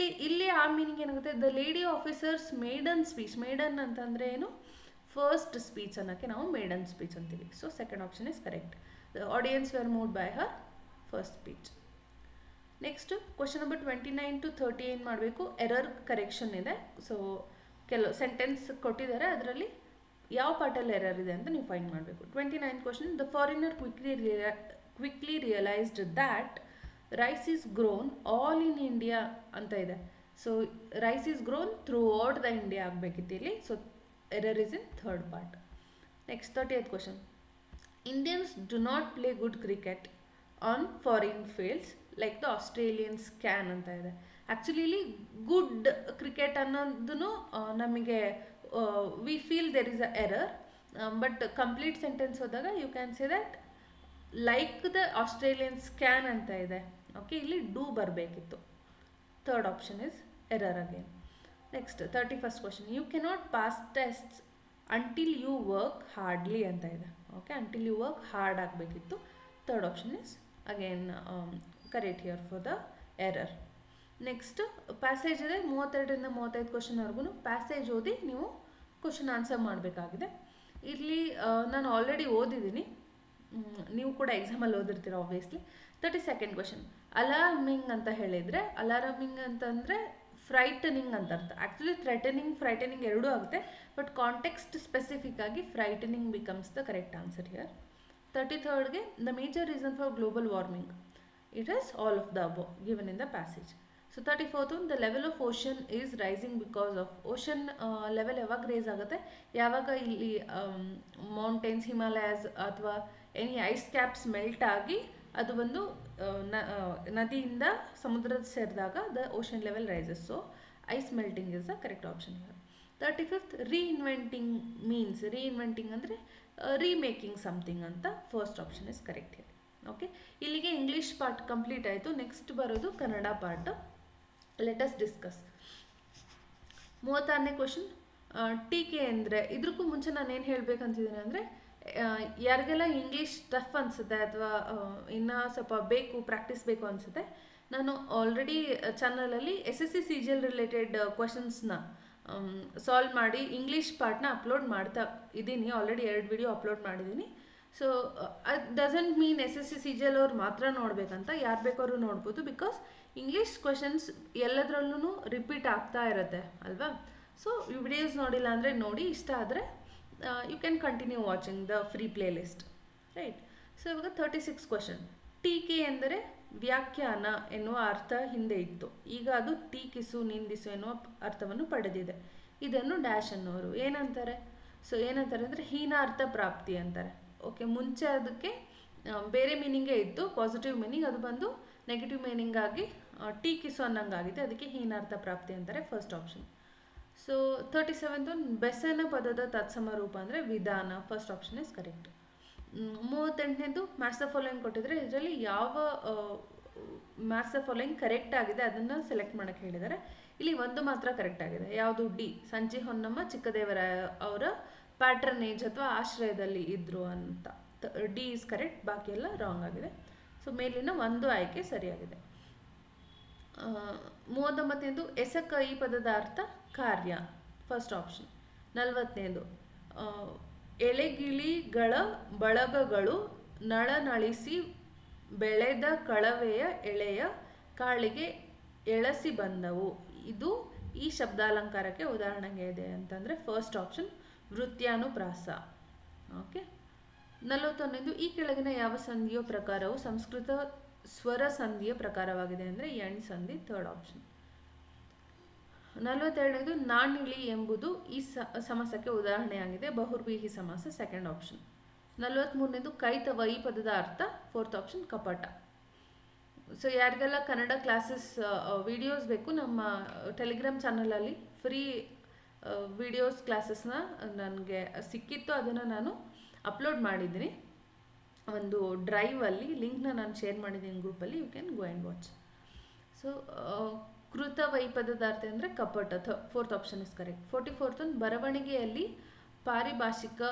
ಇಲ್ಲಿ ಆ ಮೀನಿಂಗ್ ಏನಾಗುತ್ತೆ, the lady officer's maiden speech. Maiden ಅಂತಂದರೆ ಏನು, ಫಸ್ಟ್ ಸ್ಪೀಚ್ ಅನ್ನೋಕ್ಕೆ ನಾವು ಮೇಡನ್ ಸ್ಪೀಚ್ ಅಂತೀವಿ. So second option is correct. The audience were moved by her first speech. Next question number 29 to 30 ಏನು ಮಾಡಬೇಕು, ಎರರ್ ಕರೆಕ್ಷನ್ ಇದೆ. ಸೊ ಕೆಲವು ಸೆಂಟೆನ್ಸ್ ಕೊಟ್ಟಿದ್ದಾರೆ, ಅದರಲ್ಲಿ ಯಾವ ಪಾರ್ಟಲ್ಲಿ ಎರರ್ ಇದೆ ಅಂತ ನೀವು ಫೈಂಡ್ ಮಾಡಬೇಕು. 29th question, the foreigner quickly realised that rice is grown all in India ಅಂತ ಇದೆ. So rice is grown throughout the India ಆಗಬೇಕಿತ್ತು ಇಲ್ಲಿ. So error is in third part. Next 30th question, Indians do not play good cricket on foreign fields like the Australians can ಅಂತ ಇದೆ. Actually ಇಲ್ಲಿ good cricket ಅನ್ನೋದನ್ನು ನಮಗೆ we feel there is a error, but complete sentence ಹೋದಾಗ you can say that like the Australians can ಅಂತ ಇದೆ. Okay, ಇಲ್ಲಿ do ಬರಬೇಕಿತ್ತು. Third option is error again. Next 31st question, you cannot pass tests until you work hardly ಅಂತ ಇದೆ. Okay, until you work hard ಆಗಬೇಕಿತ್ತು. Third option is again correct here for the error. Next passage ಇದೆ, 32ರಿಂದ 35 ಕ್ವಶನ್ವರೆಗೂ passage ಓದಿ ನೀವು question answer ಮಾಡಬೇಕಾಗಿದೆ. ಇಲ್ಲಿ ನಾನು ಆಲ್ರೆಡಿ ಓದಿದ್ದೀನಿ, ನೀವು ಕೂಡ ಎಕ್ಸಾಮಲ್ಲಿ ಓದಿರ್ತೀರ ಆಬ್ವಿಯಸ್ಲಿ. 32nd ಕ್ವಶನ್, ಅಲಾರ್ಮಿಂಗ್ ಅಂತ ಹೇಳಿದರೆ, ಅಲಾರ್ಮಿಂಗ್ ಅಂತಂದರೆ ಫ್ರೈಟನಿಂಗ್ ಅಂತ ಅರ್ಥ. ಆ್ಯಕ್ಚುಲಿ ಫ್ರೈಟನಿಂಗ್ ಎರಡೂ ಆಗುತ್ತೆ, ಬಟ್ ಕಾಂಟೆಕ್ಸ್ಟ್ ಸ್ಪೆಸಿಫಿಕ್ ಆಗಿ frightening becomes the correct answer here. 33rdಗೆ the major reason for global warming, it is all of the above given in the passage. So 34th, the level of ocean is rising because of. Ocean level ಯಾವಾಗ raise ಆಗುತ್ತೆ, ಯಾವಾಗ ಇಲ್ಲಿ mountains, Himalayas ಅಥವಾ any ice caps melt ಆಗಿ ಅದು ಒಂದು ನದಿಯಿಂದ ಸಮುದ್ರದ ಸೇರಿದಾಗ the ocean level rises. So ice melting is the correct option here. 35th, reinventing means, reinventing ಅಂದರೆ ರೀಮೇಕಿಂಗ್ ಸಮಥಿಂಗ್ ಅಂತ. First option is correct here. Okay, ಇಲ್ಲಿಗೆ ಇಂಗ್ಲೀಷ್ ಪಾರ್ಟ್ ಕಂಪ್ಲೀಟ್ ಆಯಿತು. ನೆಕ್ಸ್ಟ್ ಬರೋದು Kannada part. Let us discuss. 36ನೇ question, ಟೀಕೆ ಅಂದರೆ, ಇದ್ರಕ್ಕೂ ಮುಂಚೆ ನಾನು ಏನು ಹೇಳಬೇಕಂತಿದ್ದೀನಿ ಅಂದರೆ, ಯಾರಿಗೆಲ್ಲ ಇಂಗ್ಲೀಷ್ ಟಫ್ ಅನಿಸುತ್ತೆ ಅಥವಾ ಇನ್ನೂ ಸ್ವಲ್ಪ ಪ್ರಾಕ್ಟೀಸ್ ಬೇಕು ಅನಿಸುತ್ತೆ, ನಾನು ಆಲ್ರೆಡಿ ಚಾನಲಲ್ಲಿ SSC CGL ರಿಲೇಟೆಡ್ ಕ್ವಶನ್ಸ್ನ ಸಾಲ್ವ್ ಮಾಡಿ ಇಂಗ್ಲೀಷ್ ಪಾರ್ಟ್ನ ಅಪ್ಲೋಡ್ ಮಾಡ್ತಾ ಇದ್ದೀನಿ. ಆಲ್ರೆಡಿ 2 ವಿಡಿಯೋ ಅಪ್ಲೋಡ್ ಮಾಡಿದ್ದೀನಿ. ಸೊ ಅದು ಡಸಂಟ್ ಮೀನ್ SSC CGL ಅವ್ರು ಮಾತ್ರ ನೋಡಬೇಕಂತ, ಯಾರು ಬೇಕಾದ್ರೂ ನೋಡ್ಬೋದು. ಬಿಕಾಸ್ ಇಂಗ್ಲೀಷ್ ಕ್ವಶನ್ಸ್ ಎಲ್ಲದರಲ್ಲೂ ರಿಪೀಟ್ ಆಗ್ತಾ ಇರುತ್ತೆ ಅಲ್ವಾ. ಸೊ ಈ ವಿಡಿಯೋಸ್ ನೋಡಿಲ್ಲ ಅಂದರೆ ನೋಡಿ, ಇಷ್ಟ ಆದರೆ you can continue watching the free playlist, right. So ಇವಾಗ 36 ಕ್ವಶನ್, ಟೀಕೆ ಎಂದರೆ ವ್ಯಾಖ್ಯಾನ ಎನ್ನುವ ಅರ್ಥ ಹಿಂದೆ ಇತ್ತು, ಈಗ ಅದು ಟೀಕಿಸು, ನಿಂದಿಸು ಎನ್ನುವ ಅರ್ಥವನ್ನು ಪಡೆದಿದೆ. ಇದನ್ನು ಡ್ಯಾಶ್ ಅನ್ನೋರು ಏನಂತಾರೆ? ಸೊ ಏನಂತಾರೆ ಅಂದರೆ ಹೀನಾರ್ಥ ಪ್ರಾಪ್ತಿ ಅಂತಾರೆ. ಓಕೆ, ಮುಂಚೆ ಅದಕ್ಕೆ ಬೇರೆ ಮೀನಿಂಗೇ ಇತ್ತು, ಪಾಸಿಟಿವ್ ಮೀನಿಂಗ್, ಅದು ಬಂದು ನೆಗೆಟಿವ್ ಮೀನಿಂಗ್ ಆಗಿ ಟೀಕಿಸು ಅನ್ನಂಗಾಗಿದೆ, ಅದಕ್ಕೆ ಹೀನಾರ್ಥ ಪ್ರಾಪ್ತಿ ಅಂತಾರೆ. First option. ಸೊ 37th, ಬೆಸನ ಪದದ ತತ್ಸಮ ರೂಪ ಅಂದರೆ ವಿಧಾನ. First option is correct. 38ನೇದು ಮ್ಯಾಚ್ ದ ಫಾಲೋಯಿಂಗ್ ಕೊಟ್ಟಿದ್ರೆ, ಇದರಲ್ಲಿ ಯಾವ ಮ್ಯಾಚ್ ದ ಫಾಲೋಯಿಂಗ್ ಕರೆಕ್ಟ್ ಆಗಿದೆ ಅದನ್ನು ಸೆಲೆಕ್ಟ್ ಮಾಡೋಕ್ಕೆ ಹೇಳಿದ್ದಾರೆ. ಇಲ್ಲಿ ಒಂದು ಮಾತ್ರ ಕರೆಕ್ಟ್ ಆಗಿದೆ, ಯಾವುದು? ಡಿ, ಸಂಜೆ ಹೊನ್ನಮ್ಮ ಚಿಕ್ಕದೇವರಾಯ ಅವರ ಪ್ಯಾಟ್ರನೇಜ್ ಅಥವಾ ಆಶ್ರಯದಲ್ಲಿ ಇದ್ದರು ಅಂತ. ಡಿ ಇಸ್ ಕರೆಕ್ಟ್, ಬಾಕಿ ಎಲ್ಲ ರಾಂಗ್ ಆಗಿದೆ. ಸೊ ಮೇಲಿನ ಒಂದು ಆಯ್ಕೆ ಸರಿಯಾಗಿದೆ. 39ನೇದು ಎಸಕ ಈ ಪದದ ಅರ್ಥ ಕಾರ್ಯ. First option. 40ನೇದು ಎಳೆಗಿಳಿಗಳ ಬಳಗಗಳು ನಳನಳಿಸಿ ಬೆಳೆದ ಕಳವೆಯ ಎಳೆಯ ಕಾಳಿಗೆ ಎಳಸಿ ಬಂದವು. ಇದು ಈ ಶಬ್ದಾಲಂಕಾರಕ್ಕೆ ಉದಾಹರಣೆಗೆ ಇದೆ ಅಂತಂದರೆ ಫಸ್ಟ್ ಆಪ್ಷನ್ ವೃತ್ಯಾನುಪ್ರಾಸ. ಓಕೆ. 41ನೇದು ಈ ಕೆಳಗಿನ ಯಾವ ಸಂಧಿಯ ಪ್ರಕಾರವು ಸಂಸ್ಕೃತ ಸ್ವರ ಸಂಧಿಯ ಪ್ರಕಾರವಾಗಿದೆ ಅಂದರೆ ಎಣ್ ಸಂಧಿ. Third option. 42ನೇದು ನಾಣಿಳಿ ಎಂಬುದು ಈ ಸಮಾಸಕ್ಕೆ ಉದಾಹರಣೆಯಾಗಿದೆ, ಬಹುರ್ವೀಹಿ ಸಮಾಸ. Second option. 43ನೇದು ಕೈತವ ಈ ಪದದ ಅರ್ಥ. ಫೋರ್ತ್ ಆಪ್ಷನ್ ಕಪಟ. ಸೊ ಯಾರಿಗೆಲ್ಲ ಕನ್ನಡ ಕ್ಲಾಸಸ್ ವಿಡಿಯೋಸ್ ಬೇಕು, ನಮ್ಮ ಟೆಲಿಗ್ರಾಮ್ ಚಾನಲಲ್ಲಿ ಫ್ರೀ ವಿಡಿಯೋಸ್ ಕ್ಲಾಸಸ್ನ ನನಗೆ ಸಿಕ್ಕಿತ್ತು, ಅದನ್ನು ನಾನು ಅಪ್ಲೋಡ್ ಮಾಡಿದ್ದೀನಿ. ಒಂದು ಡ್ರೈವಲ್ಲಿ ಲಿಂಕ್ನ ನಾನು ಶೇರ್ ಮಾಡಿದ್ದೀನಿ ಗ್ರೂಪಲ್ಲಿ, you can go and watch. So ಕೃತ ವೈಪದಾರ್ಥ ಅಂದರೆ ಕಪಟ, 4th option is correct. 44th one, ಬರವಣಿಗೆಯಲ್ಲಿ ಪಾರಿಭಾಷಿಕ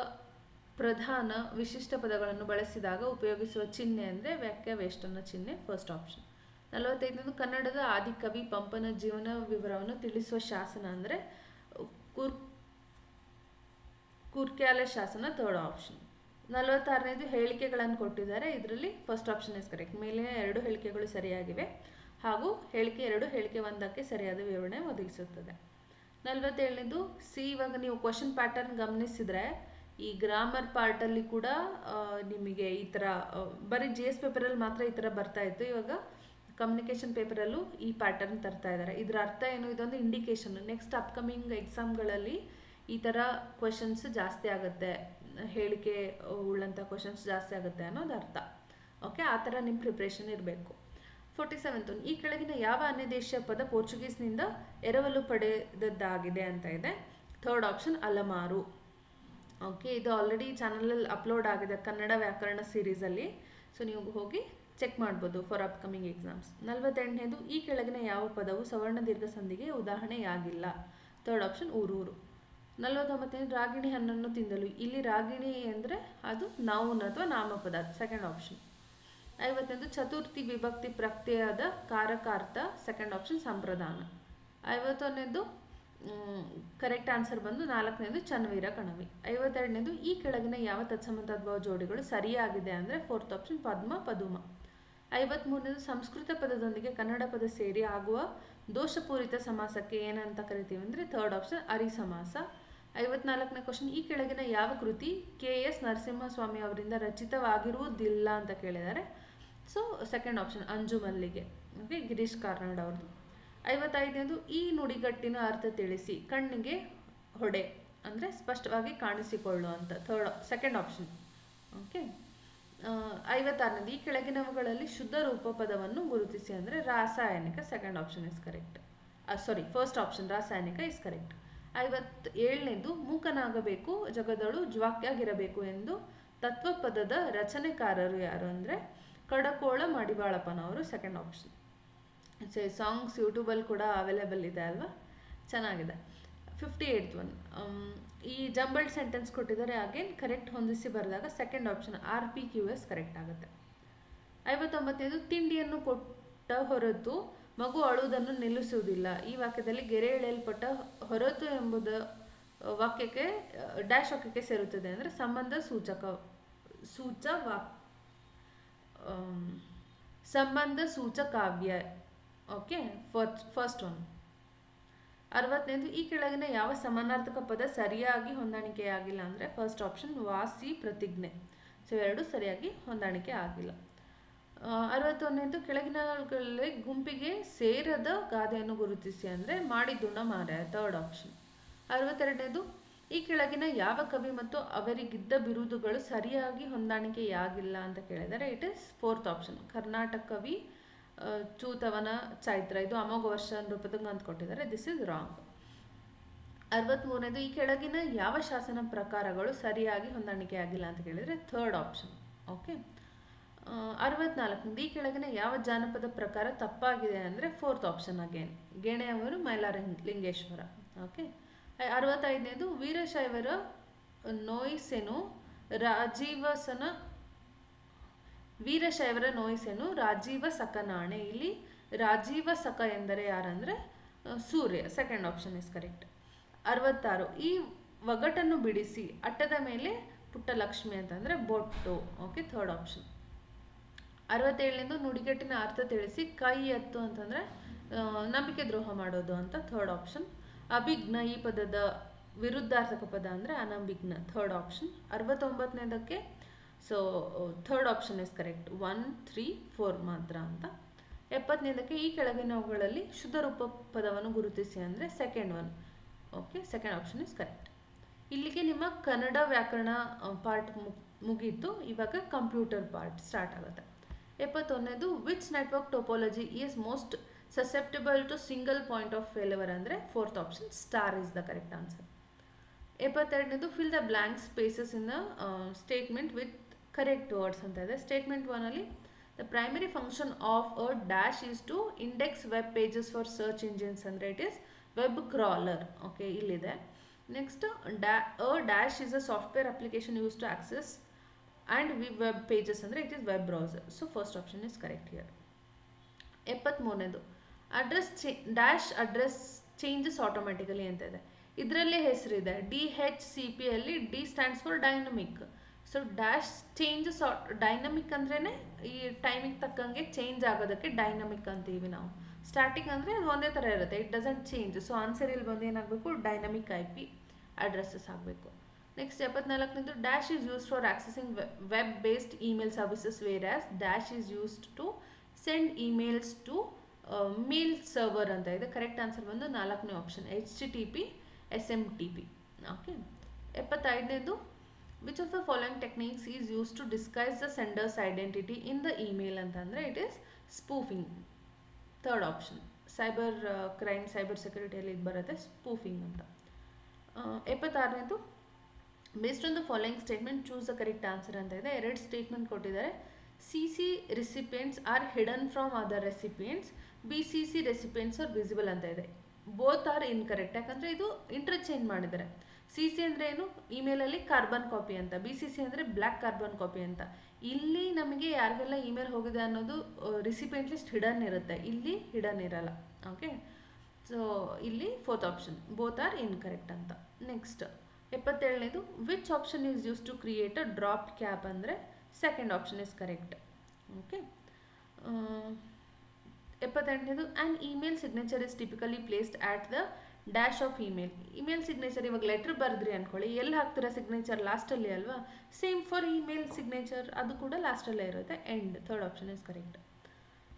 ಪ್ರಧಾನ ವಿಶಿಷ್ಟ ಪದಗಳನ್ನು ಬಳಸಿದಾಗ ಉಪಯೋಗಿಸುವ ಚಿಹ್ನೆ ಅಂದರೆ ವ್ಯಾಖ್ಯಾವೇಷ್ಟನ ಚಿಹ್ನೆ, 1st ಆಪ್ಷನ್. 45ನೇದು, ಕನ್ನಡದ ಆದಿಕವಿ ಪಂಪನ ಜೀವನ ವಿವರವನ್ನು ತಿಳಿಸುವ ಶಾಸನ ಅಂದರೆ ಕುರ್ಕ್ಯಾಲೆ ಶಾಸನ, 3rd ಆಪ್ಷನ್. 46ನೇದು, ಹೇಳಿಕೆಗಳನ್ನು ಕೊಟ್ಟಿದ್ದಾರೆ, ಇದರಲ್ಲಿ 1st ಆಪ್ಷನ್ ಇಸ್ ಕರೆಕ್ಟ್. ಮೇಲಿನ 2 ಹೇಳಿಕೆಗಳು ಸರಿಯಾಗಿವೆ ಹಾಗೂ ಹೇಳಿಕೆ 2 ಹೇಳಿಕೆ 1ಕ್ಕೆ ಸರಿಯಾದ ವಿವರಣೆ ಒದಗಿಸುತ್ತದೆ. 47ನೇದು, ಇವಾಗ ನೀವು ಕ್ವಶನ್ ಪ್ಯಾಟರ್ನ್ ಗಮನಿಸಿದರೆ ಈ ಗ್ರಾಮರ್ ಪಾರ್ಟಲ್ಲಿ ಕೂಡ ನಿಮಗೆ ಈ ಥರ ಬರೀ GS ಪೇಪರಲ್ಲಿ ಮಾತ್ರ ಈ ಥರ ಬರ್ತಾ ಇತ್ತು, ಇವಾಗ ಕಮ್ಯುನಿಕೇಷನ್ ಪೇಪರಲ್ಲೂ ಈ ಪ್ಯಾಟರ್ನ್ ತರ್ತಾ ಇದ್ದಾರೆ. ಇದರ ಅರ್ಥ ಏನು? ಇದೊಂದು ಇಂಡಿಕೇಶನ್, ನೆಕ್ಸ್ಟ್ ಅಪ್ಕಮಿಂಗ್ ಎಕ್ಸಾಮ್ಗಳಲ್ಲಿ ಈ ಥರ ಕ್ವಶನ್ಸ್ ಜಾಸ್ತಿ ಆಗುತ್ತೆ, ಹೇಳಿಕೆ ಉಳ್ಳಂಥ ಕ್ವಶನ್ಸ್ ಜಾಸ್ತಿ ಆಗುತ್ತೆ ಅನ್ನೋದು ಅರ್ಥ. ಓಕೆ, ಆ ಥರ ನಿಮ್ಮ ಪ್ರಿಪ್ರೇಷನ್ ಇರಬೇಕು. 47th, ಈ ಕೆಳಗಿನ ಯಾವ ಅನ್ಯದೇಶೀಯ ಪದ ಪೋರ್ಚುಗೀಸ್ನಿಂದ ಎರವಲು ಪಡೆದದ್ದಾಗಿದೆ ಅಂತ ಇದೆ. 3rd ಆಪ್ಷನ್ ಅಲಮಾರು. ಓಕೆ, ಇದು ಆಲ್ರೆಡಿ ಚಾನಲಲ್ಲಿ ಅಪ್ಲೋಡ್ ಆಗಿದೆ ಕನ್ನಡ ವ್ಯಾಕರಣ ಸೀರೀಸಲ್ಲಿ, ಸೊ ನೀವು ಹೋಗಿ ಚೆಕ್ ಮಾಡ್ಬೋದು ಫಾರ್ ಅಪ್ಕಮಿಂಗ್ ಎಕ್ಸಾಮ್ಸ್. 48ನೇದು, ಈ ಕೆಳಗಿನ ಯಾವ ಪದವು ಸವರ್ಣ ದೀರ್ಘ ಸಂಧಿಗೆ ಉದಾಹರಣೆಯಾಗಿಲ್ಲ. 3rd ಆಪ್ಷನ್ ಊರೂರು. 49ನೇದು, ರಾಗಿಣಿ ಹಣ್ಣನ್ನು ತಿಂದಲು. ಇಲ್ಲಿ ರಾಗಿಣಿ ಅಂದರೆ ಅದು ನೌನ್ ಅಥವಾ ನಾಮಪದ, 2nd ಆಪ್ಷನ್. 50ನೇದು, ಚತುರ್ಥಿ ವಿಭಕ್ತಿ ಪ್ರತ್ಯಯದ ಕಾರಕಾರ್ಥ, 2nd ಆಪ್ಷನ್ ಸಂಪ್ರದಾನ. 51ನೇದು ಕರೆಕ್ಟ್ ಆನ್ಸರ್ ಬಂದು 4ನೇದು ಚನ್ನವೀರ ಕಣವಿ. 52ನೇದು, ಈ ಕೆಳಗಿನ ಯಾವ ತತ್ಸಮತದ್ಭವ ಜೋಡಿಗಳು ಸರಿಯಾಗಿದೆ ಅಂದರೆ 4th ಆಪ್ಷನ್ ಪದ್ಮ ಪದುಮ. 53ನೇದು, ಸಂಸ್ಕೃತ ಪದದೊಂದಿಗೆ ಕನ್ನಡ ಪದ ಸೇರಿ ಆಗುವ ದೋಷಪೂರಿತ ಸಮಾಸಕ್ಕೆ ಏನಂತ ಕರಿತೀವಿ ಅಂದರೆ 3rd ಆಪ್ಷನ್ ಅರಿ ಸಮಾಸ. 54ನೇ ಕ್ವಶನ್, ಈ ಕೆಳಗಿನ ಯಾವ ಕೃತಿ KS ನರಸಿಂಹಸ್ವಾಮಿ ಅವರಿಂದ ರಚಿತವಾಗಿರುವುದಿಲ್ಲ ಅಂತ ಕೇಳಿದ್ದಾರೆ. ಸೊ 2nd ಆಪ್ಷನ್ ಅಂಜು ಮಲ್ಲಿಗೆ. ಓಕೆ, ಗಿರೀಶ್ ಕಾರ್ನಾಡ್ ಅವ್ರದ್ದು. 55ನೇದು, ಈ ನುಡಿಗಟ್ಟಿನ ಅರ್ಥ ತಿಳಿಸಿ. ಕಣ್ಣಿಗೆ ಹೊಡೆ ಅಂದರೆ ಸ್ಪಷ್ಟವಾಗಿ ಕಾಣಿಸಿಕೊಳ್ಳುವಂಥ, 2nd ಆಪ್ಷನ್. ಓಕೆ, 56ನೇದು, ಈ ಕೆಳಗಿನವುಗಳಲ್ಲಿ ಶುದ್ಧ ರೂಪ ಪದವನ್ನು ಗುರುತಿಸಿ ಅಂದರೆ ರಾಸಾಯನಿಕ, 2nd option is correct. 1st option ರಾಸಾಯನಿಕ ಇಸ್ ಕರೆಕ್ಟ್. 57ನೇದು, ಮೂಕನಾಗಬೇಕು ಜಗದಳು ಜ್ವಾಕ್ಯಾಗಿರಬೇಕು ಎಂದು ತತ್ವಪದದ ರಚನೆಕಾರರು ಯಾರು ಅಂದರೆ ಕಡಕೋಳ ಮಡಿವಾಳಪ್ಪನವರು, 2nd ಆಪ್ಷನ್. ಸಾಂಗ್ಸ್ ಯೂಟ್ಯೂಬಲ್ಲಿ ಕೂಡ ಅವೈಲೇಬಲ್ ಇದೆ ಅಲ್ವಾ, ಚೆನ್ನಾಗಿದೆ. 58th ಒನ್, ಈ ಜಂಬಲ್ಡ್ ಸೆಂಟೆನ್ಸ್ ಕೊಟ್ಟಿದ್ದಾರೆ, ಅಗೇನ್ ಕರೆಕ್ಟ್ ಹೊಂದಿಸಿ ಬರೆದಾಗ 2nd ಆಪ್ಷನ್ RPQS ಕರೆಕ್ಟ್ ಆಗುತ್ತೆ. 59ನೇದು, ತಿಂಡಿಯನ್ನು ಕೊಟ್ಟ ಹೊರತು ಮಗು ಅಳುವುದನ್ನು ನಿಲ್ಲಿಸುವುದಿಲ್ಲ. ಈ ವಾಕ್ಯದಲ್ಲಿ ಗೆರೆ ಎಳೆಯಲ್ಪಟ್ಟ ಹೊರತು ಎಂಬುದು ವಾಕ್ಯಕ್ಕೆ ಡ್ಯಾಶ್ ವಾಕ್ಯಕ್ಕೆ ಸೇರುತ್ತದೆ ಅಂದರೆ ಸಂಬಂಧ ಸೂಚಕಾವ್ಯ. Okay, first one. 60ನೇದು, ಈ ಕೆಳಗಿನ ಯಾವ ಸಮಾನಾರ್ಥಕ ಪದ ಸರಿಯಾಗಿ ಹೊಂದಾಣಿಕೆಯಾಗಿಲ್ಲ ಅಂದರೆ 1st ಆಪ್ಷನ್ ವಾಸಿ ಪ್ರತಿಜ್ಞೆ. ಸೊ 2 ಸರಿಯಾಗಿ ಹೊಂದಾಣಿಕೆ ಆಗಿಲ್ಲ. 61ನೇದು, ಕೆಳಗಿನಗಳಲ್ಲಿ ಗುಂಪಿಗೆ ಸೇರದ ಗಾದೆಯನ್ನು ಗುರುತಿಸಿ ಅಂದರೆ ಮಾಡಿದುಣ ಮಾರಾಯ, 3rd ಆಪ್ಷನ್. 62ನೇದು, ಈ ಕೆಳಗಿನ ಯಾವ ಕವಿ ಮತ್ತು ಅವರಿಗಿದ್ದ ಬಿರುದುಗಳು ಸರಿಯಾಗಿ ಹೊಂದಾಣಿಕೆಯಾಗಿಲ್ಲ ಅಂತ ಕೇಳಿದರೆ it is 4th option Karnataka ಕವಿ ಚೂತವನ ಚೈತ್ರ. ಇದು ಅಮೋಘ ವರ್ಷ ನೃಪತುಂಗ ಅಂತ ಕೊಟ್ಟಿದ್ದಾರೆ, ದಿಸ್ ಇಸ್ ರಾಂಗ್. 63ನೇದು, ಈ ಕೆಳಗಿನ ಯಾವ ಶಾಸನ ಪ್ರಕಾರಗಳು ಸರಿಯಾಗಿ ಹೊಂದಾಣಿಕೆಯಾಗಿಲ್ಲ ಅಂತ ಕೇಳಿದರೆ 3rd ಆಪ್ಷನ್. ಓಕೆ, 64ನೇದು, ಈ ಕೆಳಗಿನ ಯಾವ ಜಾನಪದ ಪ್ರಕಾರ ತಪ್ಪಾಗಿದೆ ಅಂದರೆ 4th ಆಪ್ಷನ್ ಅಗೇನ್ ಗೇಣೆಯವರು ಮೈಲಾರಲಿಂಗೇಶ್ವರ. ಓಕೆ, 65ನೇದು, ವೀರಶೈವರ ನೋಯಿಸೆನು ರಾಜೀವ ಸಕನಾಣೆ. ಇಲ್ಲಿ ರಾಜೀವ ಸಕ ಎಂದರೆ ಯಾರಂದರೆ ಸೂರ್ಯ, 2nd ಆಪ್ಷನ್ ಇಸ್ ಕರೆಕ್ಟ್. 66, ಈ ಒಗಟನ್ನು ಬಿಡಿಸಿ ಅಟ್ಟದ ಮೇಲೆ ಪುಟ್ಟ ಲಕ್ಷ್ಮಿ ಅಂತಂದರೆ ಬೊಟ್ಟು. Okay, 3rd option. 67ನೇದು, ನುಡಿಗಟ್ಟಿನ ಅರ್ಥ ತಿಳಿಸಿ. ಕೈ ಎತ್ತು ಅಂತಂದರೆ ನಂಬಿಕೆ ದ್ರೋಹ ಮಾಡೋದು ಅಂತ, 3rd ಆಪ್ಷನ್. ಅಭಿಜ್ಞ, ಈ ಪದದ ವಿರುದ್ಧಾರ್ಥಕ ಪದ ಅಂದರೆ ಅನಂಬಿಜ್ಞ, 3rd ಆಪ್ಷನ್. 69ನೇದಕ್ಕೆ so 3rd option is correct, 1, 3, 4 ಮಾತ್ರ ಅಂತ. 70ನೇದಕ್ಕೆ ಈ ಕೆಳಗಿನವುಗಳಲ್ಲಿ ಶುದ್ಧ ರೂಪ ಪದವನ್ನು ಗುರುತಿಸಿ ಅಂದರೆ 2nd one. Okay, 2nd option is correct. ಇಲ್ಲಿಗೆ ನಿಮ್ಮ ಕನ್ನಡ ವ್ಯಾಕರಣ ಪಾರ್ಟ್ ಮುಗೀತು. ಇವಾಗ ಕಂಪ್ಯೂಟರ್ ಪಾರ್ಟ್ ಸ್ಟಾರ್ಟ್ ಆಗುತ್ತೆ. 71ನೇದು which network topology is most susceptible to single point of failure ಅಂದರೆ fourth option star is the correct answer. 72ನೇದು fill the blank spaces in the statement with correct words ಅಂತ ಇದೆ. Statement 1ಅಲ್ಲಿ the primary function of a dash is to index web pages for search engines ಅಂದರೆ it is web crawler. Okay, ಇಲ್ಲಿದೆ. Next dash is a software application use to access and web pages ಅಂದರೆ it is web browser. So first option is correct here. 73ನೇದು dash address changes automatically ಅಂತ ಇದೆ. ಇದರಲ್ಲೇ ಹೆಸರಿದೆ DHCP ಅಲ್ಲಿ D stands for dynamic. So dash changes dynamic ಅಂದ್ರೇ ಈ ಟೈಮಿಗೆ ತಕ್ಕಂಗೆ ಚೇಂಜ್ ಆಗೋದಕ್ಕೆ ಡೈನಮಿಕ್ ಅಂತೀವಿ ನಾವು. ಸ್ಟ್ಯಾಟಿಕ್ ಅಂದರೆ ಅದು ಒಂದೇ ಥರ ಇರುತ್ತೆ, it doesn't change. So answer ಇಲ್ಲಿ ಬಂದು ಏನಾಗಬೇಕು, ಡೈನಮಿಕ್ IP ಅಡ್ರೆಸ್ಸಸ್ ಆಗಬೇಕು. ನೆಕ್ಸ್ಟ್ 74ನೇದು dash is used for accessing web based email services whereas dash is used to send emails to mail server ಅಂತ ಇದೆ. ಕರೆಕ್ಟ್ ಆನ್ಸರ್ ಬಂದು 4ನೇ option HTTP SMTP. Okay. 75ನೇದು which of the following techniques is use to disguise the sender's identity in the email ಅಂತಂದರೆ it is spoofing. Third option cyber crime cyber ಸೆಕ್ಯೂರಿಟಿಯಲ್ಲಿ ಇದು ಬರುತ್ತೆ spoofing ಅಂತ. 76ನೇದು based on the following statement choose the correct answer ಅಂತ ಇದೆ. 2 statement ಕೊಟ್ಟಿದ್ದಾರೆ. CC recipients are hidden from other recipients, BCC recipients are visible ಅಂತ ಇದೆ. ಬೋತ್ ಆರ್ ಇನ್ಕರೆಕ್ಟ್, ಯಾಕಂದರೆ ಇದು ಇಂಟರ್ಚೇಂಜ್ ಮಾಡಿದ್ದಾರೆ. CC ಅಂದರೆ ಏನು, ಇಮೇಲಲ್ಲಿ ಕಾರ್ಬನ್ ಕಾಪಿ ಅಂತ, BCC ಅಂದರೆ ಬ್ಲ್ಯಾಕ್ ಕಾರ್ಬನ್ ಕಾಪಿ ಅಂತ. ಇಲ್ಲಿ ನಮಗೆ ಯಾರಿಗೆಲ್ಲ ಇಮೇಲ್ ಹೋಗಿದೆ ಅನ್ನೋದು ರಿಸಿಪಿಯೆಂಟ್ ಲಿಸ್ಟ್ ಹಿಡನ್ ಇರುತ್ತೆ, ಇಲ್ಲಿ ಹಿಡನ್ ಇರಲ್ಲ. ಓಕೆ, ಸೊ ಇಲ್ಲಿ fourth option both are incorrect ಅಂತ. ನೆಕ್ಸ್ಟ್ 77ನೇದು which option is use to create a drop cap ಅಂದರೆ second option is correct. Okay. 78ನೇದು an email signature is typically placed at the dash of email signature. ಇವಾಗ letter ಬರೆದ್ರಿ ಅಂದ್ಕೊಳ್ಳಿ, ಎಲ್ಲಿ ಹಾಕ್ತೀರಾ signature, ಲಾಸ್ಟಲ್ಲಿ ಅಲ್ವಾ. ಸೇಮ್ ಫಾರ್ ಇಮೇಲ್ ಸಿಗ್ನೇಚರ್, ಅದು ಕೂಡ ಲಾಸ್ಟಲ್ಲೇ ಇರುತ್ತೆ. End third option is correct.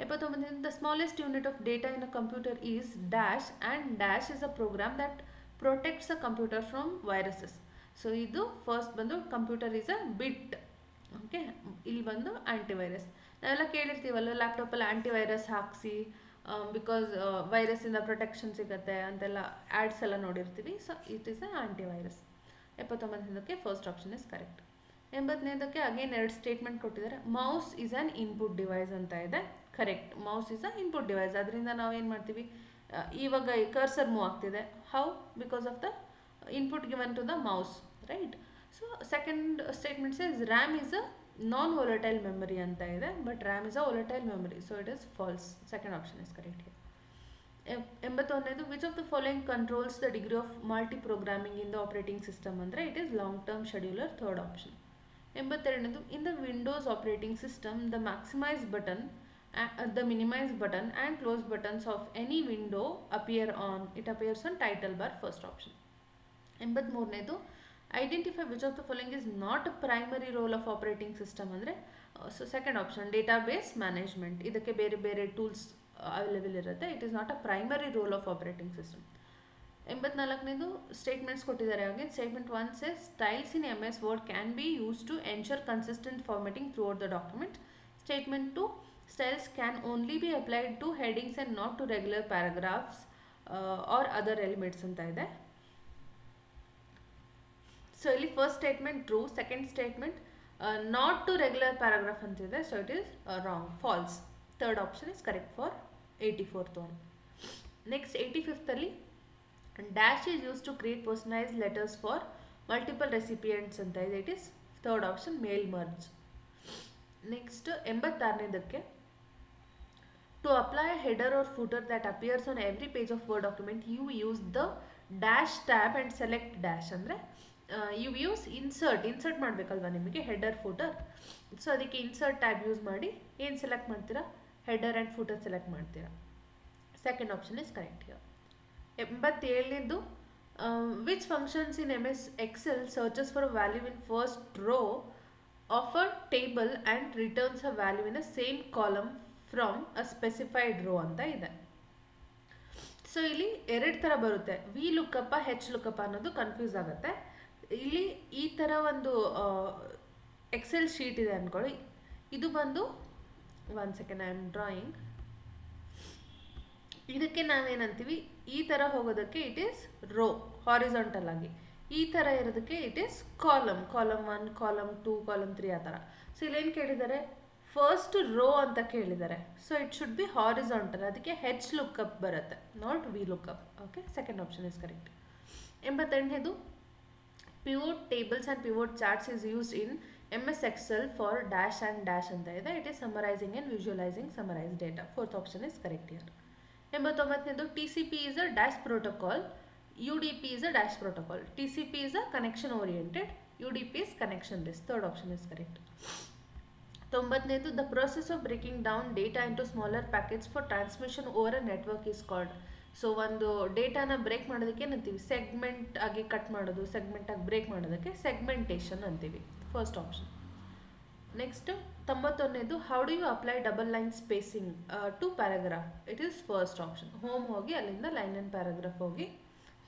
79ನೇದು the smallest unit of data in a computer is dash and dash is a program that protects a computer from viruses. So ಇದು ಫಸ್ಟ್ ಬಂದು computer is a bit. Okay, ಇಲ್ಲಿ ಬಂದು antivirus. ನಾವೆಲ್ಲ ಕೇಳಿರ್ತೀವಲ್ಲ ಲ್ಯಾಪ್ಟಾಪಲ್ಲಿ antivirus ಹಾಕಿಸಿ because ವೈರಸ್ಸಿಂದ protection ಸಿಗುತ್ತೆ ಅಂತೆಲ್ಲ ಆ್ಯಡ್ಸ್ ಎಲ್ಲ ನೋಡಿರ್ತೀವಿ. So it is a antivirus. 79ನೇದಕ್ಕೆ ಫಸ್ಟ್ ಆಪ್ಷನ್ ಇಸ್ ಕರೆಕ್ಟ್. 80ನೇದಕ್ಕೆ ಅಗೇನ್ 2 ಸ್ಟೇಟ್ಮೆಂಟ್ ಕೊಟ್ಟಿದ್ದಾರೆ. Mouse is an input device ಅಂತ ಇದೆ. Correct, mouse is a input device. ಅದರಿಂದ ನಾವೇನು ಮಾಡ್ತೀವಿ, ಇವಾಗ ಕರ್ಸರ್ ಮೂವ್ ಆಗ್ತಿದೆ. How, because of the input given to the mouse, right. So second statement says RAM is a non volatile memory ಅಂತ ಇದೆ, but RAM is a volatile memory. So it is false. Second option is correct here. 81ನೇದು which of the following controls the degree of multi programming in the operating system ಅಂದರೆ it is long term scheduler. Third option. 82ನೇದು in the Windows operating system the maximise button, the minimize button and close buttons of any window appears on title bar. First option. 83ನೇದು identify which of the following is not a primary role of operating system ಅಂದರೆ so second option database management. ಇದಕ್ಕೆ ಬೇರೆ ಬೇರೆ tools available ಇರುತ್ತೆ. It is not a primary role of operating system. 84ನೇದು statements ಕೊಟ್ಟಿದ್ದಾರೆ. ಹಾಗೆ statement 1 says styles in MS Word can be used to ensure consistent formatting throughout the document. Statement 2, styles can only be applied to headings and not to regular paragraphs or other elements ಅಂತ ಇದೆ. So ಇಲ್ಲಿ first statement true, second statement not to regular paragraph ಅಂತಿದೆ. So it is wrong, false. Third option is correct for 84th one. Next 85th ಅಲ್ಲಿ dash is use to create personalised letters for multiple recipients ಅಂತ ಇದೆ. It is third option mail merge. Next 86ನೇದಕ್ಕೆ to apply a header or footer that appears on every page of Word document, you use the dash tab and select dash. ಅಂದರೆ you use insert ಮಾಡಬೇಕಲ್ವ ನಿಮಗೆ header footer. So ಅದಕ್ಕೆ insert tab use ಮಾಡಿ ಏನು select ಮಾಡ್ತೀರಾ, header and footer select ಮಾಡ್ತೀರಾ. Second option is correct here. 87ನೇದು which functions in MS Excel searches for a value in first row of a table and returns a value in a same column from a specified row ಅಂತ ಇದೆ. So ಇಲ್ಲಿ 2 ಥರ ಬರುತ್ತೆ, V ಲುಕ್ಕಪ್ಪ ಹೆಚ್ ಲುಕ್ಕಪ್ಪ ಅನ್ನೋದು confuse ಆಗುತ್ತೆ. ಇಲ್ಲಿ ಈ ಥರ ಒಂದು ಎಕ್ಸೆಲ್ ಶೀಟ್ ಇದೆ ಅಂದ್ಕೊಳ್ಳಿ. ಇದು ಬಂದು 1 second, I am drawing. ಇದಕ್ಕೆ ನಾವೇನಂತೀವಿ, ಈ ಥರ ಹೋಗೋದಕ್ಕೆ ಇಟ್ ಈಸ್ ರೋ ಹಾರಿಜಾಂಟಲ್ ಆಗಿ, ಈ ಥರ ಇರೋದಕ್ಕೆ it is column 1, column 2, column 3 ಆ ಥರ. ಸೊ ಇಲ್ಲೇನು ಕೇಳಿದ್ದಾರೆ, ಫಸ್ಟ್ ರೋ ಅಂತ ಕೇಳಿದ್ದಾರೆ. So it should be horizontal, ಅದಕ್ಕೆ ಹೆಚ್ ಲುಕ್ಅಪ್ ಬರುತ್ತೆ, not V lookup. Okay, second option is correct. 88ನೇದು pivot tables and pivot charts is used in MS Excel for dash and dash ಅಂತ ಇದೆ. It is summarising and visualising summarise data. Fourth option is correct here. 89ನೇದು TCP is a dash protocol, UDP is a dash protocol. TCP is a connection oriented, UDP is connectionless. Third option is correct. 90ನೇದು the process of breaking down data into smaller packets for transmission over a network is called. So ಒಂದು ಡೇಟಾನ break ಮಾಡೋದಕ್ಕೆ ಏನಂತೀವಿ, segment ಆಗಿ cut ಮಾಡೋದು, segment ಆಗಿ break ಮಾಡೋದಕ್ಕೆ segmentation ಅಂತೀವಿ. First option. Next 91ನೇದು how do you apply double line spacing to paragraph. It is first option. Home ಹೋಗಿ ಅಲ್ಲಿಂದ ಲೈನ್ ಆ್ಯಂಡ್ ಪ್ಯಾರಾಗ್ರಾಫ್ ಹೋಗಿ